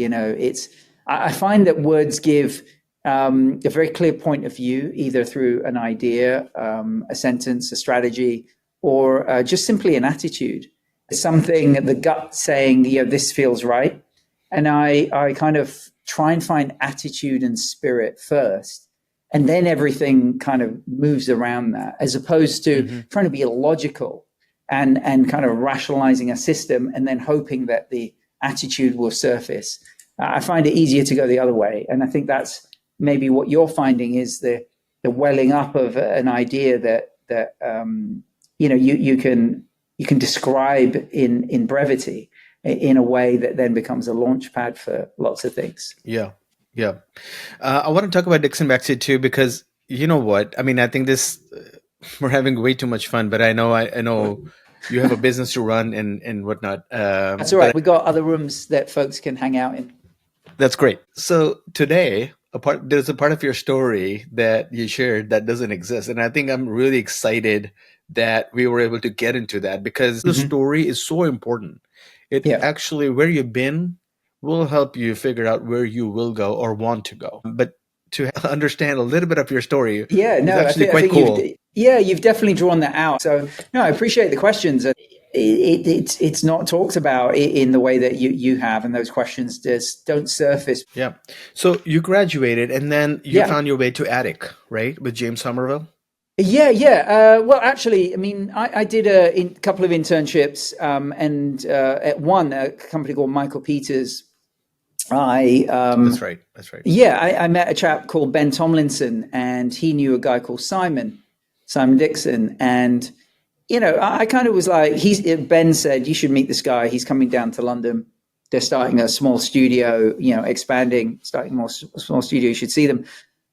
I find that words give a very clear point of view, either through an idea, a sentence, a strategy, or just simply an attitude. Something, the gut saying, this feels right. And I kind of try and find attitude and spirit first. And then everything kind of moves around that, as opposed to trying to be illogical and kind of rationalizing a system and then hoping that the attitude will surface. I find it easier to go the other way. And I think that's maybe what you're finding is the welling up of an idea that you can describe in brevity in a way that then becomes a launch pad for lots of things. Yeah. I want to talk about DixonBaxi too, because You know what? I mean, I think this we're having way too much fun, but I know you have a business to run and whatnot. That's all right. We got other rooms that folks can hang out in. That's great. So today, there's a part of your story that you shared that doesn't exist, and I think I'm really excited that we were able to get into that because the story is so important. It actually where you've been will help you figure out where you will go or want to go. But to understand a little bit of your story is actually quite cool. You've definitely drawn that out. So no, I appreciate the questions. It's not talked about in the way that you have, and those questions just don't surface. Yeah. So you graduated, and then you found your way to Attic, right, with James Somerville? Yeah. Well, actually, I mean, I did a couple of internships, and at one, a company called Michael Peters. That's right. Yeah, I met a chap called Ben Tomlinson, and he knew a guy called Simon Dixon, and I kind of was like, Ben said, you should meet this guy. He's coming down to London. They're starting a small studio, expanding, starting more small studio. You should see them.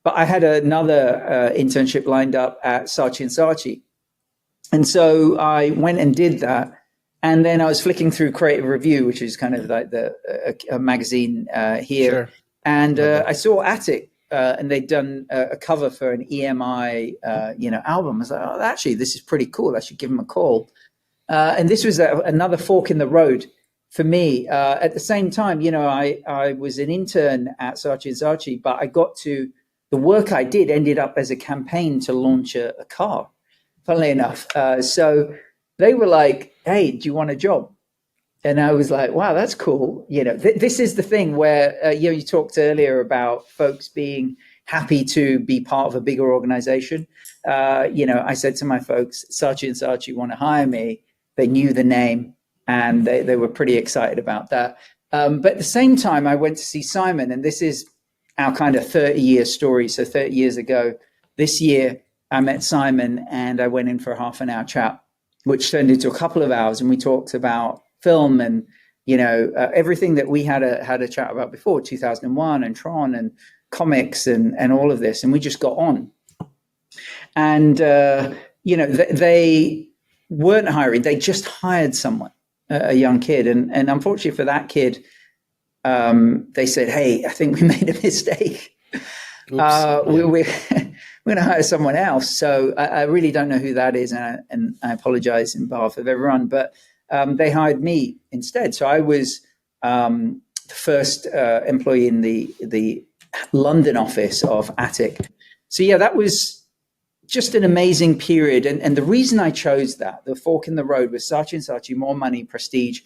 But I had another internship lined up at Saatchi & Saatchi. And so I went and did that. And then I was flicking through Creative Review, which is kind of like a magazine here. Sure. And I saw Attic, and they'd done a cover for an EMI, album. I was like, oh, actually, this is pretty cool. I should give them a call. And this was another fork in the road for me. At the same time, I was an intern at Saatchi & Saatchi, but I got to the work I did ended up as a campaign to launch a car, funnily enough. So they were like, hey, do you want a job? And I was like, wow, that's cool. This is the thing where, you talked earlier about folks being happy to be part of a bigger organization. I said to my folks, Saatchi & Saatchi want to hire me. They knew the name, and they were pretty excited about that. But at the same time, I went to see Simon, and this is our kind of 30-year story. So 30 years ago, this year, I met Simon, and I went in for a half an hour chat, which turned into a couple of hours, and we talked about film and everything that we had a chat about before, 2001 and Tron and comics and all of this, and we just got on. And they weren't hiring; they just hired someone, a young kid, and unfortunately for that kid, they said, "Hey, I think we made a mistake. We're going to hire someone else." So I really don't know who that is, and I apologize in behalf of everyone, but they hired me instead. So I was the first employee in the London office of Attic. So yeah, that was just an amazing period. And the reason I chose that, the fork in the road, was Saatchi & Saatchi, more money, prestige,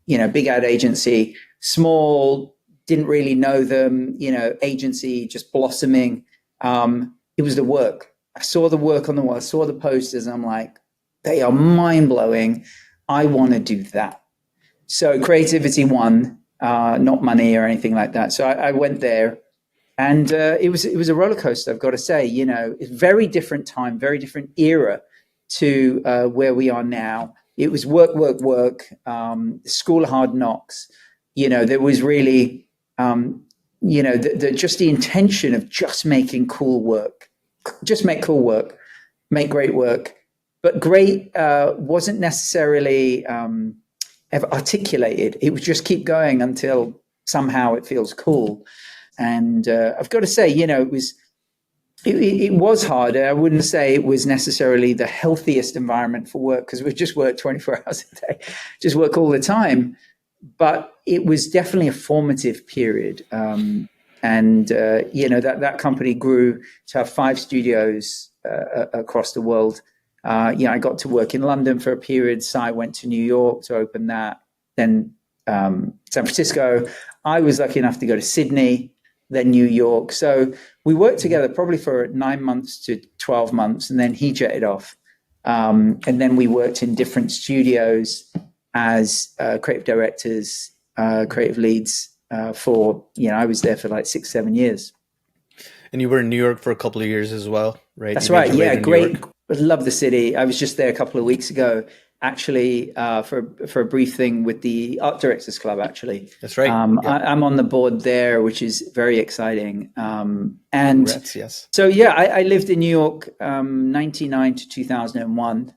big ad agency, small, didn't really know them, agency just blossoming. It was the work. I saw the work on the wall, I saw the posters, and I'm like, they are mind-blowing. I want to do that. So creativity won, not money or anything like that. So I went there, and it was a roller coaster, I've got to say. It's very different time, very different era to where we are now. It was work, school of hard knocks. There was really, just the intention of just making cool work, just make cool work, make great work. But great wasn't necessarily ever articulated. It would just keep going until somehow it feels cool. And I've got to say, it was hard. I wouldn't say it was necessarily the healthiest environment for work, because we just work 24 hours a day, just work all the time. But it was definitely a formative period. That company grew to have 5 studios across the world. I got to work in London for a period. Sci went to New York to open that. Then San Francisco. I was lucky enough to go to Sydney, then New York. So we worked together probably for 9 months to 12 months, and then he jetted off. And then we worked in different studios as creative directors, creative leads for, I was there for like 6-7 years. And you were in New York for a couple of years as well, right? That's right. Yeah, great. I love the city. I was just there a couple of weeks ago, actually for a brief thing with the Art Directors Club. Actually, That's right. I'm on the board there, which is very exciting. And Congrats, yes. so yeah, I lived in New York, 99 to 2001,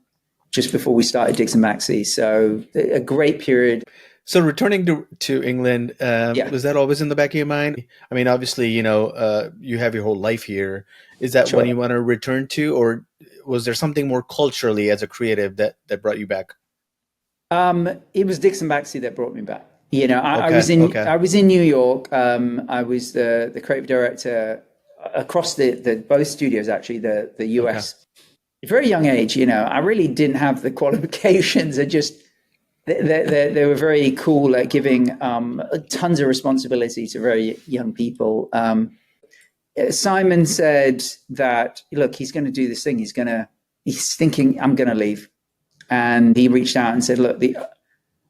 just before we started DixonBaxi. So a great period. So returning to England, was that always in the back of your mind? I mean, obviously, you have your whole life here. Is that Sure. when you want to return to, or was there something more culturally as a creative that brought you back? It was DixonBaxi that brought me back. I Okay. was in New York. I was the creative director across the both studios, actually, the US. At a very young age, I really didn't have the qualifications. They were very cool at giving tons of responsibility to very young people. Simon said that, look, he's going to do this thing. He's thinking, I'm going to leave. And he reached out and said, look,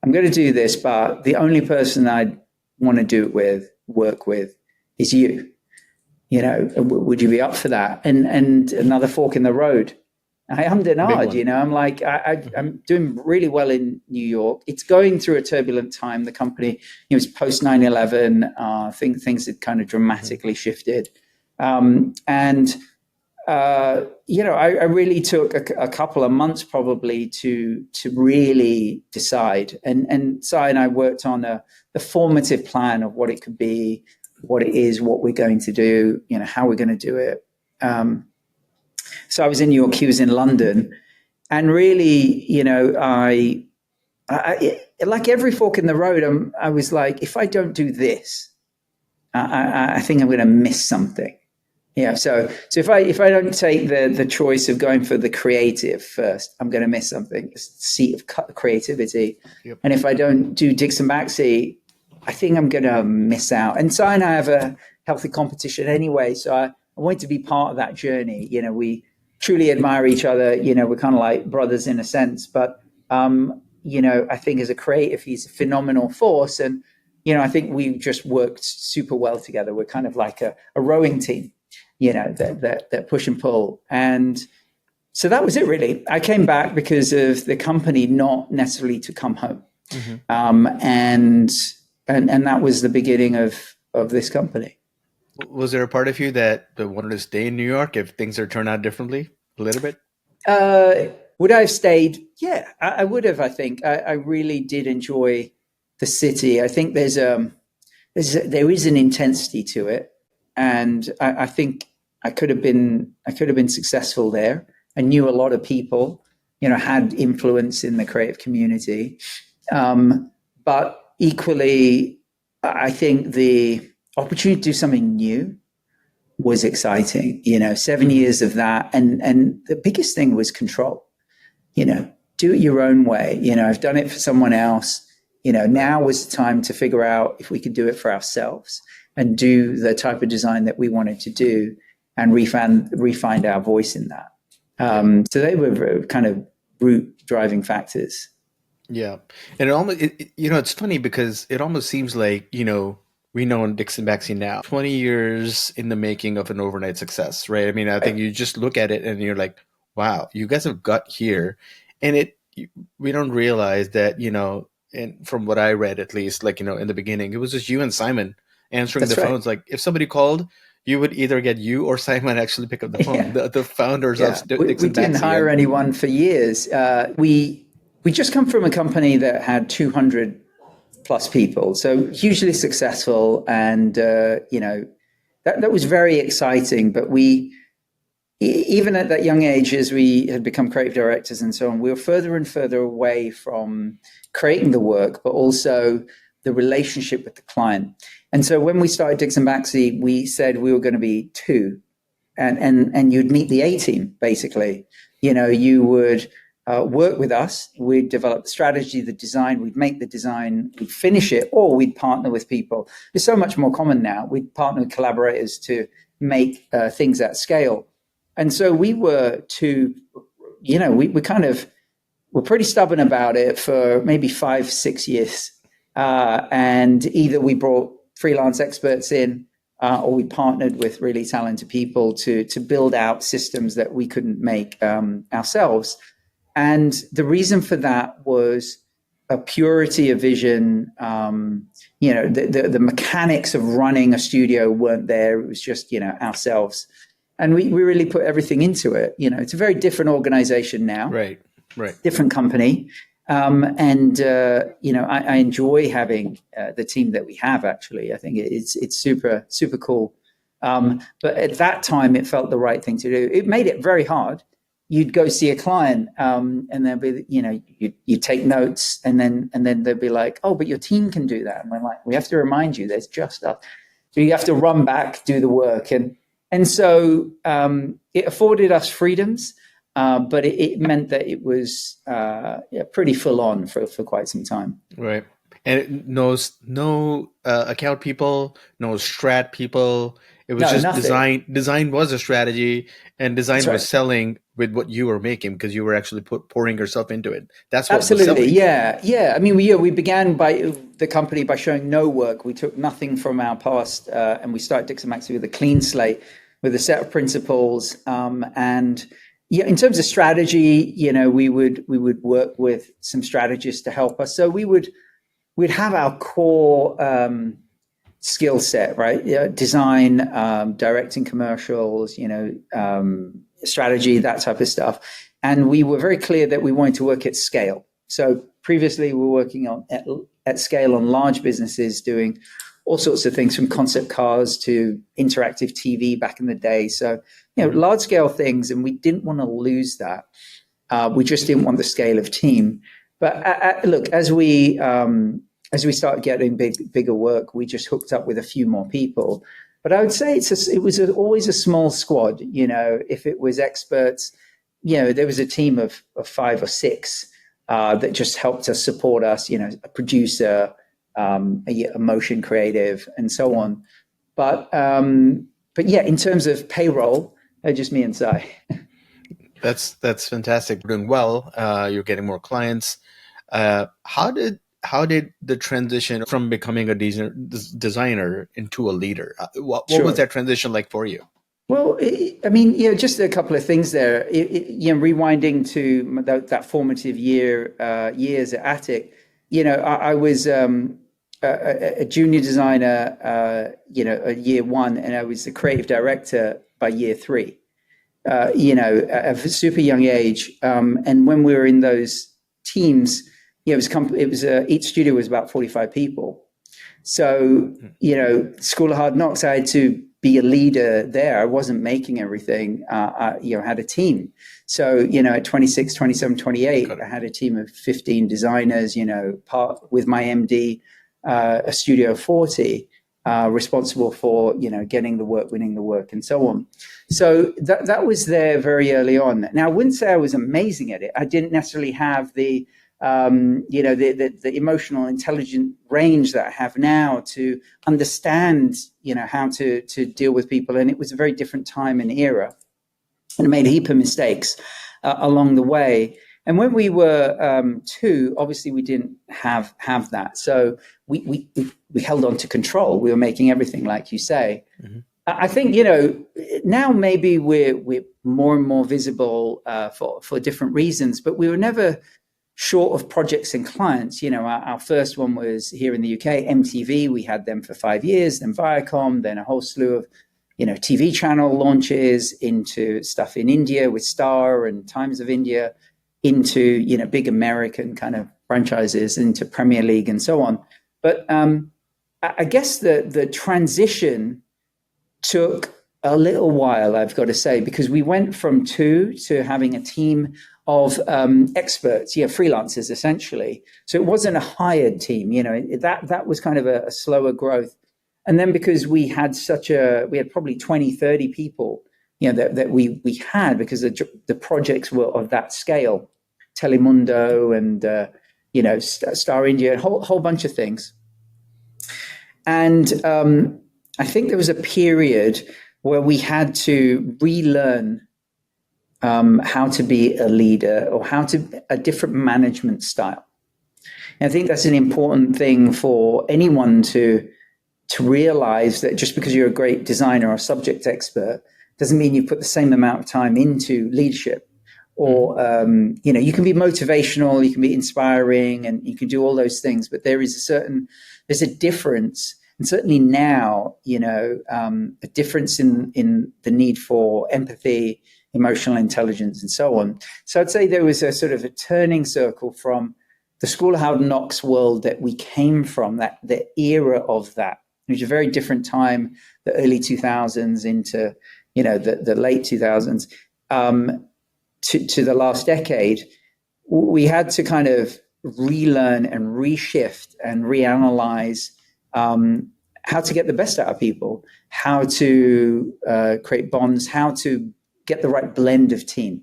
I'm going to do this, but the only person I want to do it with, work with, is you. Would you be up for that? And another fork in the road. I hummed and hawed, I'm like, I'm doing really well in New York. It's going through a turbulent time. The company, it was post 9/11. Things had kind of dramatically shifted. I really took a couple of months probably to really decide. And Si and I worked on the formative plan of what it could be, what it is, what we're going to do, how we're going to do it. So I was in New York, he was in London, and really, I like every fork in the road, I was like, if I don't do this, I think I'm going to miss something. Yeah. So if I don't take the choice of going for the creative first, I'm going to miss something. It's the seat of creativity. Yep. And if I don't do DixonBaxi, I think I'm going to miss out. And Si and I have a healthy competition anyway, so I wanted to be part of that journey. We truly admire each other. We're kind of like brothers in a sense, but I think as a creative, he's a phenomenal force, and I think we just worked super well together. We're kind of like a rowing team, that push and pull. And so that was it, really. I came back because of the company, not necessarily to come home. Mm-hmm. And that was the beginning of this company. Was there a part of you that wanted to stay in New York if things are turned out differently a little bit? Would I have stayed? Yeah, I would have. I think I really did enjoy the city. I think there is an intensity to it, and I think I could have been successful there. I knew a lot of people, had influence in the creative community, but equally, I think the opportunity to do something new was exciting. 7 years of that, and the biggest thing was control. Do it your own way. I've done it for someone else. Now was the time to figure out if we could do it for ourselves and do the type of design that we wanted to do and refine our voice in that. So they were kind of root driving factors. Yeah. And it's funny because it almost seems like, we know in DixonBaxi now, 20 years in the making of an overnight success, right? I mean, I think you just look at it and you're like, wow, you guys have got here. And we don't realize that, and from what I read, at least, like, in the beginning, it was just you and Simon answering the phones. Like if somebody called, you would either get you or Simon actually pick up the phone. Yeah. The founders of DixonBaxi. We didn't hire anyone for years. We just come from a company that had 200 plus people, so hugely successful, and that was very exciting. But even at that young age, as we had become creative directors and so on, we were further and further away from creating the work, but also the relationship with the client. And so when we started DixonBaxi, we said we were going to be two, and you'd meet the A team, basically. You would work with us, we'd develop the strategy, the design, we'd make the design, we'd finish it, or we'd partner with people. It's so much more common now. We'd partner with collaborators to make things at scale. And so we were we kind of were pretty stubborn about it for maybe 5-6 years. And either we brought freelance experts in, or we partnered with really talented people to build out systems that we couldn't make ourselves. And the reason for that was a purity of vision. The mechanics of running a studio weren't there. It was just, ourselves. And we really put everything into it. It's a very different organization now. Right. Different company. I enjoy having the team that we have, actually. I think it's super, super cool. But at that time, it felt the right thing to do. It made it very hard. You'd go see a client, and they'll be, you take notes, and then they'll be like, "Oh, but your team can do that." And we're like, "We have to remind you, there's just us." So you have to run back, do the work, and so it afforded us freedoms, but it meant that it was pretty full on for quite some time. Right, and it knows no account people, no strat people. It was just nothing. design. Design was a strategy, and design That's right. was selling with what you were making because you were actually pouring yourself into it. That's what Absolutely, was selling. yeah. I mean, we began the company by showing no work. We took nothing from our past, and we started DixonBaxi with a clean slate, with a set of principles. And in terms of strategy, we would work with some strategists to help us. So we'd have our core skill set, right? Design, directing commercials, strategy, that type of stuff. And we were very clear that we wanted to work at scale. So previously we were working at scale on large businesses, doing all sorts of things from concept cars to interactive TV back in the day. So, large scale things, and we didn't want to lose that. We just didn't want the scale of team. But look, as we started getting bigger work, we just hooked up with a few more people. But I would say it was always a small squad. If it was experts, there was a team of 5 or 6 that just helped us, support us. A producer, a motion creative, and so on. But yeah, in terms of payroll, just me and Sai. That's fantastic. You're doing well. You're getting more clients. How did the transition from becoming a designer into a leader? What was that transition like for you? Well, just a couple of things there. Rewinding to that formative years at Attic. I was a junior designer, at year 1, and I was the creative director by year 3. At a super young age, and when we were in those teams, each studio was about 45 people. So, School of Hard Knocks, I had to be a leader there. I wasn't making everything. I had a team. So, at 26, 27, 28, I had a team of 15 designers, with my MD, a studio of 40, responsible for, getting the work, winning the work, and so on. So that was there very early on. Now, I wouldn't say I was amazing at it. I didn't necessarily have the emotional intelligent range that I have now to understand, how to deal with people. And it was a very different time and era, and I made a heap of mistakes along the way. And when we were 2, obviously we didn't have that. So we held on to control. We were making everything, like you say. Mm-hmm. I think, now maybe we're more and more visible for different reasons, but we were never short of projects and clients. Our first one was here in the UK, MTV. We had them for 5 years, then Viacom, then a whole slew of, TV channel launches, into stuff in India with Star and Times of India, into, big American kind of franchises, into Premier League and so on. But I guess the transition took a little while, I've got to say, because we went from 2 to having a team of experts, freelancers essentially. So it wasn't a hired team, that was kind of a slower growth. And then because we had probably 20, 30 people, that we had, because the projects were of that scale, Telemundo and, Star India, a whole bunch of things. And I think there was a period where we had to relearn how to be a leader, or a different management style. And I think that's an important thing for anyone to realize, that just because you're a great designer or subject expert doesn't mean you put the same amount of time into leadership. or you can be motivational, you can be inspiring, and you can do all those things. But there's a difference, and certainly now, a difference in the need for empathy, emotional intelligence, and so on. So I'd say there was a sort of a turning circle from the School of Hard Knocks world that we came from, the era of that, which is a very different time, the early 2000s into the late 2000s, to the last decade. We had to kind of relearn and reshift and reanalyze how to get the best out of people, how to create bonds, how to get the right blend of team.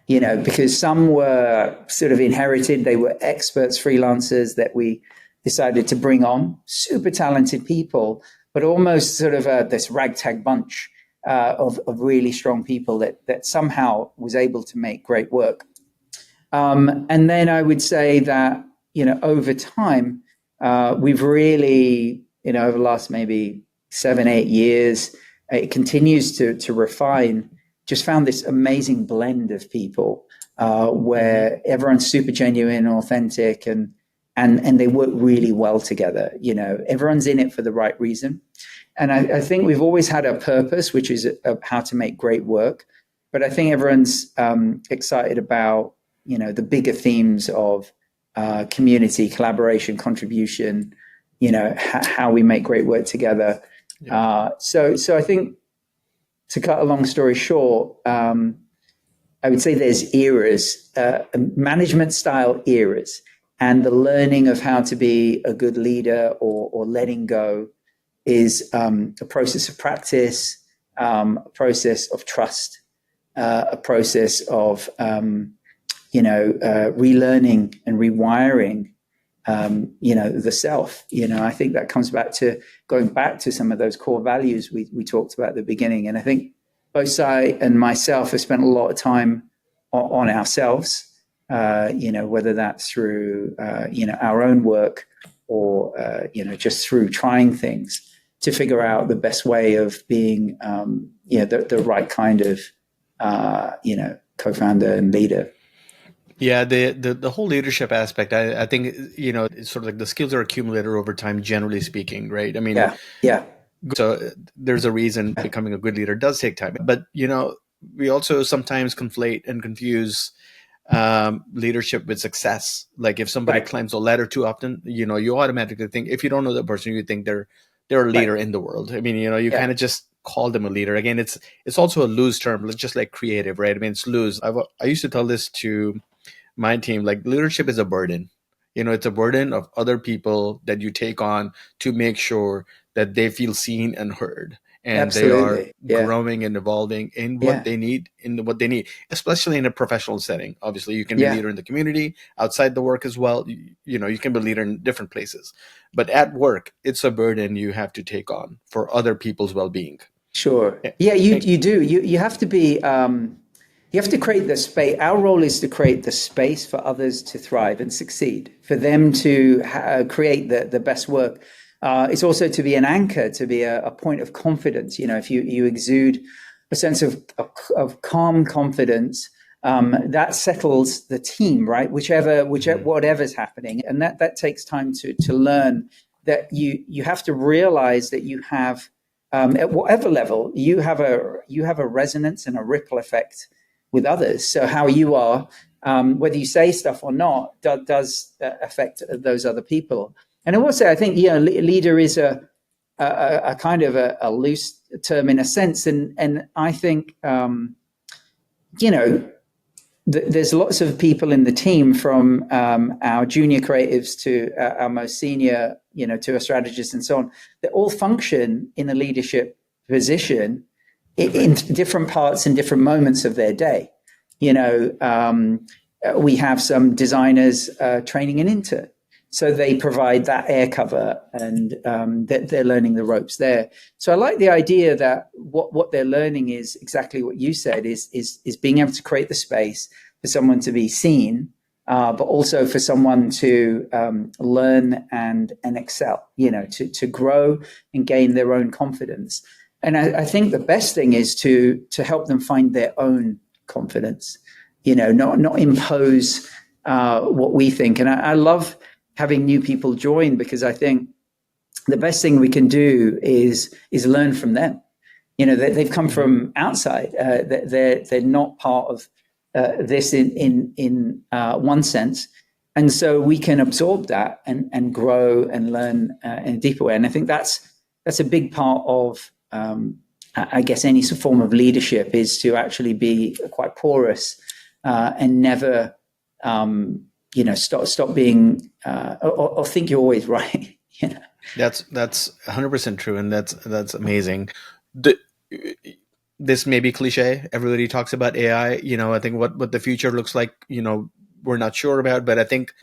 Because some were sort of inherited, they were experts, freelancers that we decided to bring on, super talented people, but almost sort of this ragtag bunch of really strong people that somehow was able to make great work. And then I would say that, over time, we've really, over the last maybe 7-8 years, it continues to refine, just found this amazing blend of people where everyone's super genuine, authentic, and they work really well together. Everyone's in it for the right reason. And I think we've always had a purpose, which is how to make great work. But I think everyone's excited about, the bigger themes of community, collaboration, contribution, how we make great work together. Yeah. So I think, to cut a long story short, I would say there's eras, management style eras, and the learning of how to be a good leader or letting go is a process of practice, a process of trust, a process of relearning and rewiring the self. I think that comes back to going back to some of those core values we talked about at the beginning. And I think both Sai and myself have spent a lot of time on ourselves, whether that's through, our own work or, just through trying things to figure out the best way of being, the right kind of, co-founder and leader. Yeah, the whole leadership aspect, I think, it's sort of like the skills are accumulated over time, generally speaking, right? I mean, yeah. So there's a reason becoming a good leader does take time. But, we also sometimes conflate and confuse leadership with success. Like if somebody climbs a ladder too often, you automatically think, if you don't know the person, you think they're a leader in the world. I mean, you kind of just call them a leader. Again, it's also a loose term. It's just like creative, right? I mean, it's loose. I used to tell this to my team, like leadership is a burden. It's a burden of other people that you take on to make sure that they feel seen and heard, and Absolutely. they are growing and evolving in what they need, especially in a professional setting. Obviously, you can be a leader in the community, outside the work as well. You can be a leader in different places, but at work, it's a burden you have to take on for other people's well-being. Sure. Yeah, you do. You have to be. You have to create the space. Our role is to create the space for others to thrive and succeed, for them to create the best work. It's also to be an anchor, to be a point of confidence. If you exude a sense of calm confidence, that settles the team, right? Whatever's happening, and that takes time to learn. That you have to realize that you have, at whatever level, you have a resonance and a ripple effect with others. So how you are, whether you say stuff or not, does affect those other people. And I will say, I think, leader is a kind of a loose term in a sense. And I think, there's lots of people in the team, from our junior creatives to our most senior, to our strategists and so on, that all function in a leadership position in different parts and different moments of their day. We have some designers training an intern, so they provide that air cover, and they're learning the ropes there. So I like the idea that what they're learning is exactly what you said, is being able to create the space for someone to be seen, but also for someone to learn and excel, to grow and gain their own confidence. And I think the best thing is to help them find their own confidence, not impose what we think. And I love having new people join, because I think the best thing we can do is learn from them. They've come from outside. They're not part of this in one sense. And so we can absorb that and grow and learn in a deeper way. And I think that's a big part of, I guess, any form of leadership, is to actually be quite porous and never, stop being or think you're always right. That's 100% true, and that's amazing. This may be cliche. Everybody talks about AI. I think what the future looks like, we're not sure about, but I think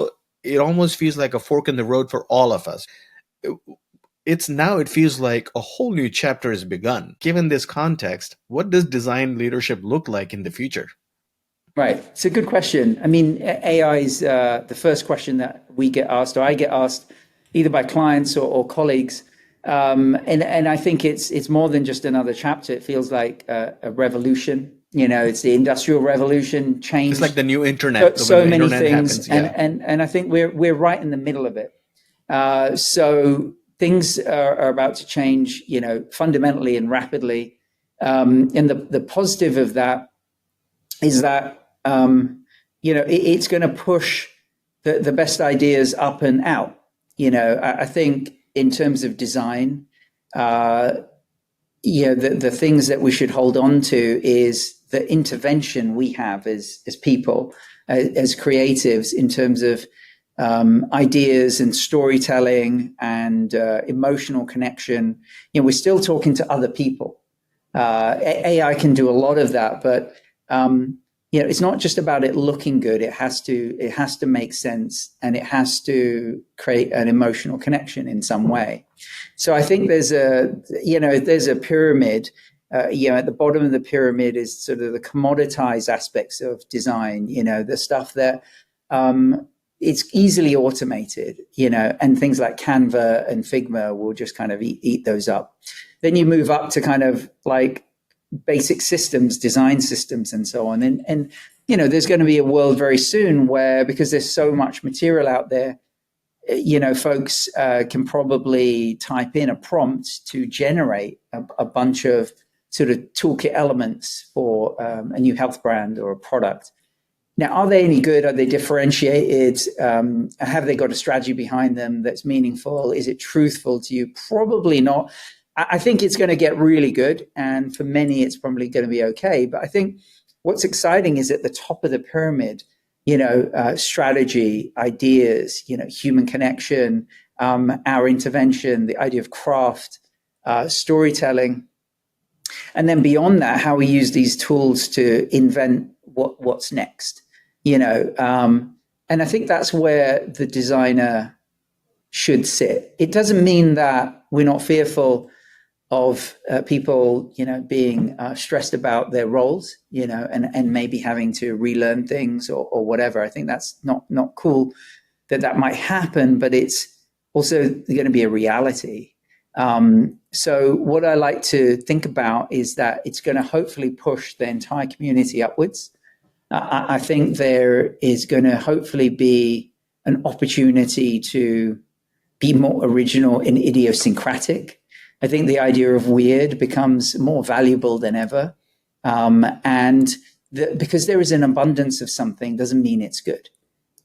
it almost feels like a fork in the road for all of us. It feels like a whole new chapter has begun. Given this context, what does design leadership look like in the future? Right. It's a good question. I mean, AI is the first question that we get asked, or I get asked, either by clients or colleagues. And I think it's more than just another chapter. It feels like a revolution. It's the Industrial Revolution, change. It's like the new internet. So many internet things, happens, yeah. and I think we're right in the middle of it. So things are about to change, fundamentally and rapidly. And the positive of that is that it's going to push the best ideas up and out. I think in terms of design, the things that we should hold on to is the intervention we have as people, as creatives, in terms of ideas and storytelling and emotional connection. We're still talking to other people. AI can do a lot of that, but it's not just about it looking good. It has to make sense, and it has to create an emotional connection in some way. So I think there's a pyramid. At the bottom of the pyramid is sort of the commoditized aspects of design. The stuff that it's easily automated. And things like Canva and Figma will just kind of eat those up. Then you move up to kind of like basic systems, design systems, and so on. And there's going to be a world very soon where, because there's so much material out there, folks can probably type in a prompt to generate a bunch of sort of toolkit elements for a new health brand or a product. Now, are they any good? Are they differentiated? Have they got a strategy behind them that's meaningful? Is it truthful to you? Probably not. I think it's going to get really good, and for many, it's probably going to be okay. But I think what's exciting is at the top of the pyramid, strategy, ideas, human connection, our intervention, the idea of craft, storytelling, and then beyond that, how we use these tools to invent what's next. And I think that's where the designer should sit. It doesn't mean that we're not fearful of people, being stressed about their roles, and maybe having to relearn things or whatever. I think that's not cool that might happen, but it's also going to be a reality. So what I like to think about is that it's going to hopefully push the entire community upwards. I think there is going to hopefully be an opportunity to be more original and idiosyncratic. I think the idea of weird becomes more valuable than ever. Because there is an abundance of something doesn't mean it's good.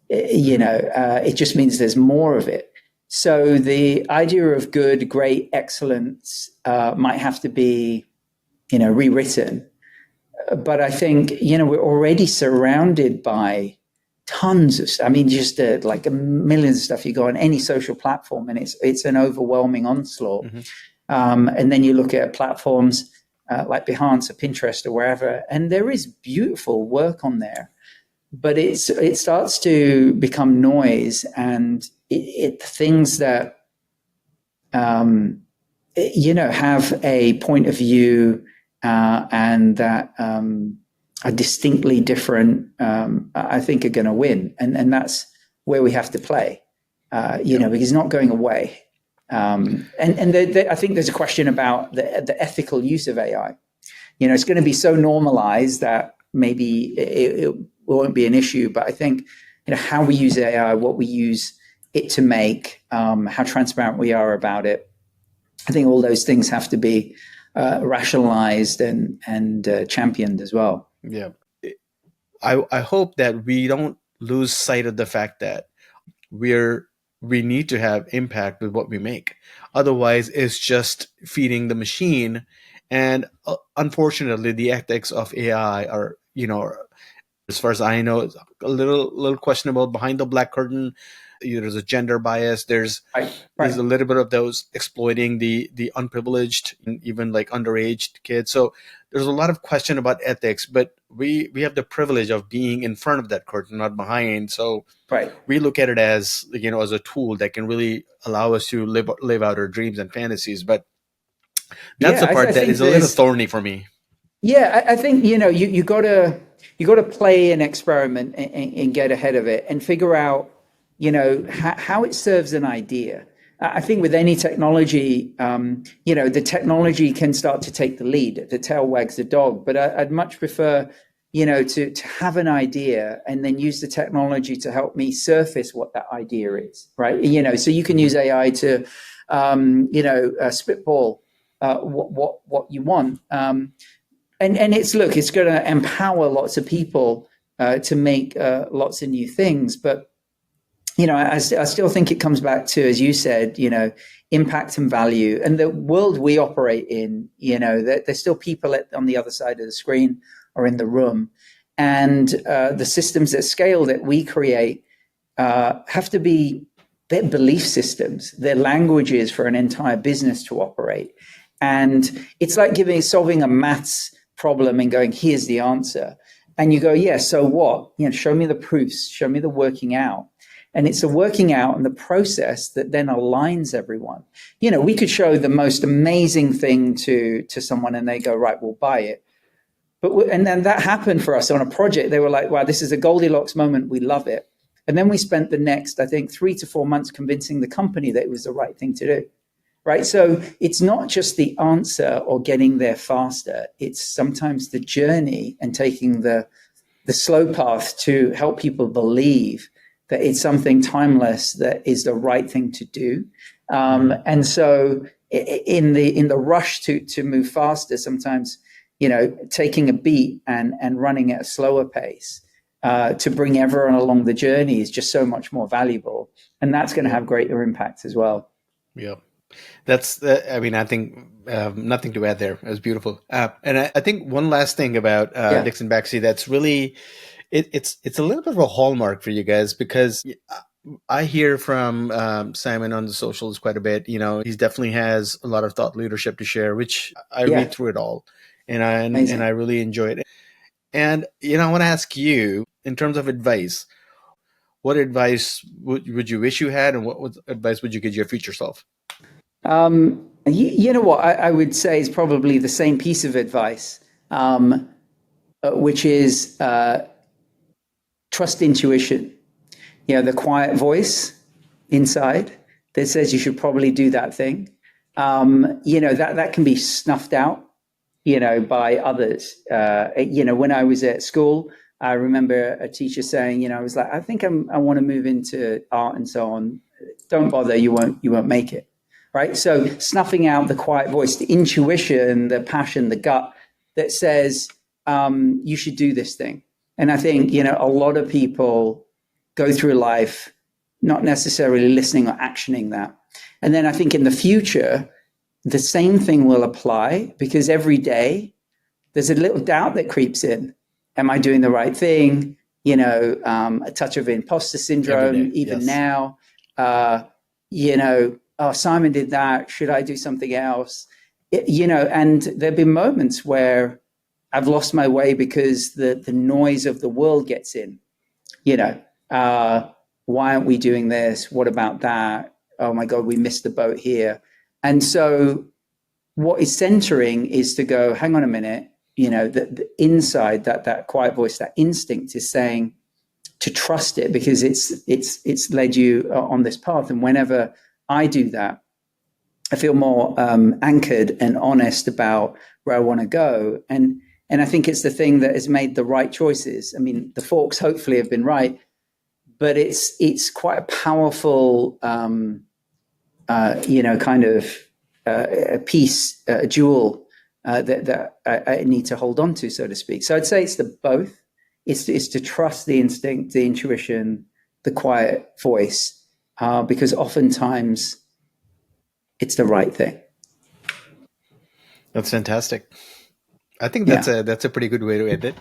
It just means there's more of it. So the idea of good, great, excellence might have to be, rewritten. But I think, we're already surrounded by tons of, just like a million of stuff. You go on any social platform and it's an overwhelming onslaught. Mm-hmm. And then you look at platforms like Behance or Pinterest or wherever, and there is beautiful work on there, but it starts to become noise, and it things that have a point of view and that are distinctly different. I think are going to win, and that's where we have to play. Because it's not going away. I think there's a question about the ethical use of AI. It's going to be so normalized that maybe won't be an issue. But I think, how we use AI, what we use it to make, how transparent we are about it. I think all those things have to be rationalized and championed as well. Yeah. I hope that we don't lose sight of the fact that we need to have impact with what we make. Otherwise, it's just feeding the machine. And unfortunately, the ethics of AI are, as far as I know, it's a little questionable. Behind the black curtain, there's a gender bias. There's a little bit of those exploiting the unprivileged, and even like underage kids. So there's a lot of question about ethics, but we have the privilege of being in front of that curtain, not behind. So we look at it as, as a tool that can really allow us to live out our dreams and fantasies. But that's the part that is a little thorny for me. Yeah, I think, you gotta play an experiment and get ahead of it and figure out, how it serves an idea. I think with any technology, the technology can start to take the lead. The tail wags the dog. But I'd much prefer, to have an idea and then use the technology to help me surface what that idea is, right? So you can use AI to, spitball what you want. And it's going to empower lots of people to make lots of new things. But I still think it comes back to, as you said, impact and value, and the world we operate in. There's still people on the other side of the screen or in the room, and the systems at scale that we create have to be their belief systems, their languages for an entire business to operate. And it's like solving a maths problem and going, here's the answer. And you go, yeah, so what? Show me the proofs, show me the working out. And it's the working out and the process that then aligns everyone. We could show the most amazing thing to someone and they go, right, we'll buy it. And then that happened for us on a project. They were like, wow, this is a Goldilocks moment. We love it. And then we spent the next, I think, 3 to 4 months convincing the company that it was the right thing to do. Right. So it's not just the answer or getting there faster. It's sometimes the journey and taking the slow path to help people believe that it's something timeless that is the right thing to do. And so in the rush to move faster, sometimes, taking a beat and running at a slower pace to bring everyone along the journey is just so much more valuable. And that's going to have greater impact as well. Yeah. That's, I think nothing to add there. It was beautiful. And I think one last thing about DixonBaxi that's really, it's a little bit of a hallmark for you guys, because I hear from Simon on the socials quite a bit. He definitely has a lot of thought leadership to share, which I read through it all, and I really enjoy it. And I want to ask you, in terms of advice, what advice would you wish you had, and what advice would you give your future self? You know what I would say is probably the same piece of advice, which is trust intuition. The quiet voice inside that says you should probably do that thing. That can be snuffed out, by others. When I was at school, I remember a teacher saying, I was like, I think I want to move into art and so on. Don't bother, you won't make it. Right. So snuffing out the quiet voice, the intuition, the passion, the gut that says you should do this thing. And I think, a lot of people go through life not necessarily listening or actioning that. And then I think in the future, the same thing will apply, because every day there's a little doubt that creeps in. Am I doing the right thing? A touch of imposter syndrome, even now, oh, Simon did that. Should I do something else? And there've been moments where I've lost my way because the noise of the world gets in. Why aren't we doing this? What about that? Oh my God, we missed the boat here. And so what is centering is to go, hang on a minute, the inside, that quiet voice, that instinct is saying to trust it, because it's led you on this path. And whenever I do that, I feel more anchored and honest about where I want to go. And And I think it's the thing that has made the right choices. I mean, the forks hopefully have been right, but it's quite a powerful, kind of a piece, a jewel that I need to hold on to, so to speak. So I'd say it's the both. It's to trust the instinct, the intuition, the quiet voice, because oftentimes it's the right thing. That's fantastic. I think that's a pretty good way to end it.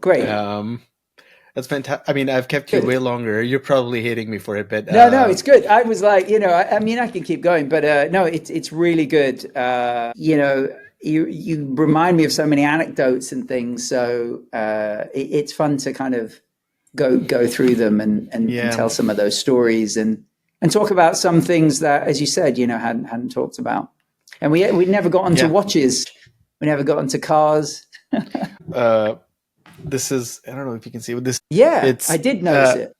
Great. That's fantastic. I mean, I've kept you way longer. You're probably hating me for it, but no, it's good. I was like, I mean, I can keep going, but no, it's really good. You remind me of so many anecdotes and things, so it's fun to kind of go through them and tell some of those stories and talk about some things that, as you said, hadn't talked about. And we never got onto watches. We never got into cars. This is, I don't know if you can see what this. Yeah, I did notice it.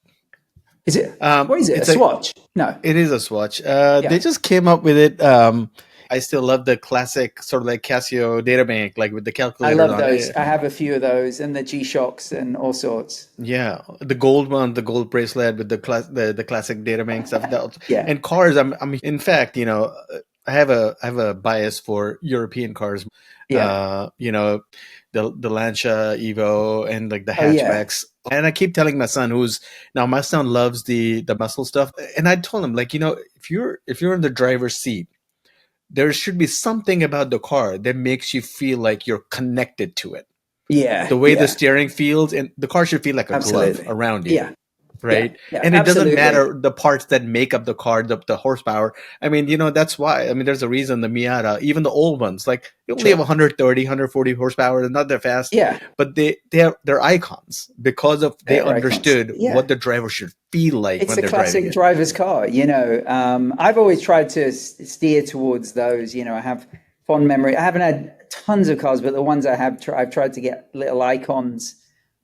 Is it? What is it? A Swatch? No, it is a Swatch. They just came up with it. I still love the classic sort of like Casio data bank, like with the calculator. I love those. I have a few of those, and the G-Shocks and all sorts. Yeah, the gold one, the gold bracelet with the classic data bank stuff. Yeah, and cars. I'm in fact, I have a bias for European cars. Yeah. The Lancia Evo and like the hatchbacks. And I keep telling my son, my son loves the muscle stuff. And I told him, like, if you're in the driver's seat, there should be something about the car that makes you feel like you're connected to it. Yeah. The way the steering feels, and the car should feel like a glove around you. Yeah. Right. Yeah, and it absolutely. doesn't matter the parts that make up the car, the horsepower. I mean, that's why. I mean, there's a reason the Miata, even the old ones, like they only have 130, 140 horsepower. They're not that fast. Yeah. But they're icons because of they understood what the driver should feel like when they're driving. It's a classic driver's car. I've always tried to steer towards those. I have fond memory. I haven't had tons of cars, but the ones I have, I've tried to get little icons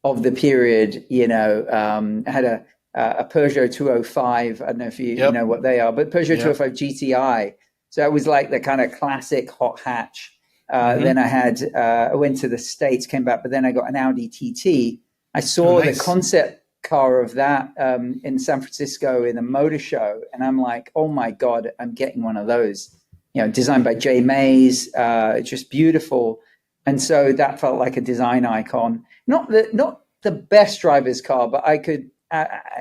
of the period. I had a Peugeot 205. I don't know if you know what they are, but Peugeot 205 GTI. So it was like the kind of classic hot hatch. Then I went to the States, came back, but then I got an Audi TT. I saw the concept car of that in San Francisco in a motor show, and I'm like, oh my God, I'm getting one of those. Designed by J. Mays, just beautiful. And so that felt like a design icon. Not the best driver's car, but I could,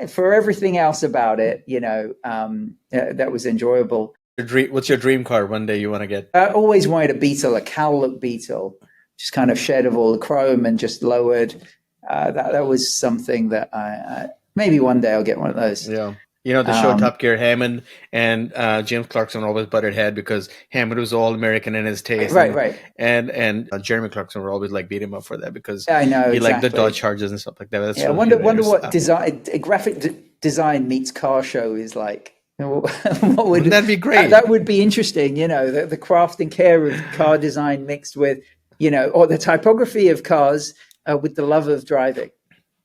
for everything else about it, that was enjoyable. What's your dream car one day you want to get? I always wanted a Beetle, a cowl-look Beetle, just kind of shed of all the chrome and just lowered. That was something that I maybe one day I'll get one of those. Yeah. The show Top Gear, Hammond and James Clarkson always butted head because Hammond was all American in his taste. Right. And Jeremy Clarkson would always like beat him up for that because I know, he liked the Dodge Chargers and stuff like that. That's I wonder what graphic design meets car show is like. Wouldn't that be great? That would be interesting, the craft and care of car design mixed with, or the typography of cars with the love of driving.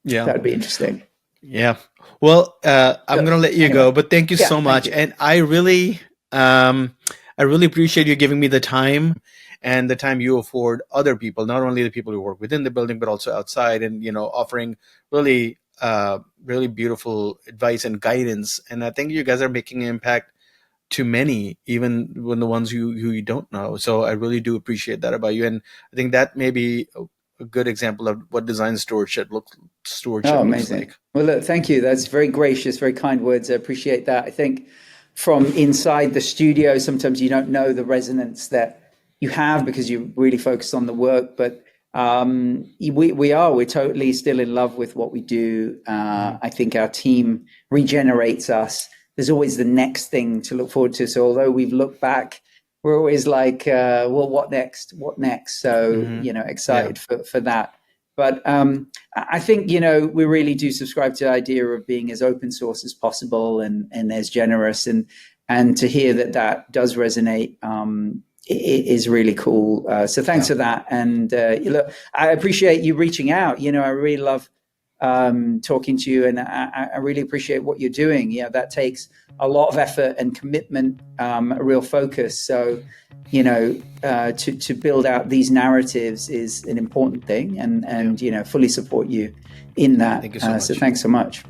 Yeah. That would be interesting. Yeah. Well, I'm going to let you go, but thank you so much. And I really appreciate you giving me the time and the time you afford other people, not only the people who work within the building, but also outside and, offering really, really beautiful advice and guidance. And I think you guys are making an impact to many, even when the ones who you don't know. So I really do appreciate that about you. And I think that may be a good example of what design stewardship looks like. Well, look, thank you. That's very gracious, very kind words. I appreciate that. I think from inside the studio, sometimes you don't know the resonance that you have because you're really focused on the work. But we're totally still in love with what we do. I think our team regenerates us. There's always the next thing to look forward to. So although we've looked back, we're always like, well, what next? What next? So, excited for that. But I think, we really do subscribe to the idea of being as open source as possible and as generous. And to hear that does resonate is really cool. So thanks for that. And look, I appreciate you reaching out. I really love talking to you, and I really appreciate what you're doing. That takes a lot of effort and commitment, a real focus. So, to build out these narratives is an important thing, and fully support you in that. Thank you so much. So thanks so much.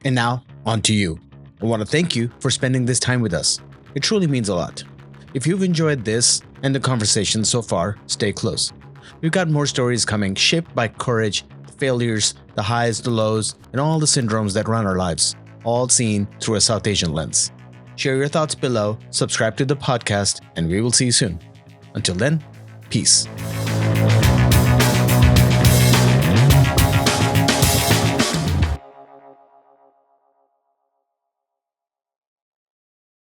And now, on to you. I want to thank you for spending this time with us. It truly means a lot. If you've enjoyed this and the conversation so far, stay close. We've got more stories coming, shaped by courage, failures, the highs, the lows, and all the syndromes that run our lives, all seen through a South Asian lens. Share your thoughts below, subscribe to the podcast, and we will see you soon. Until then, peace.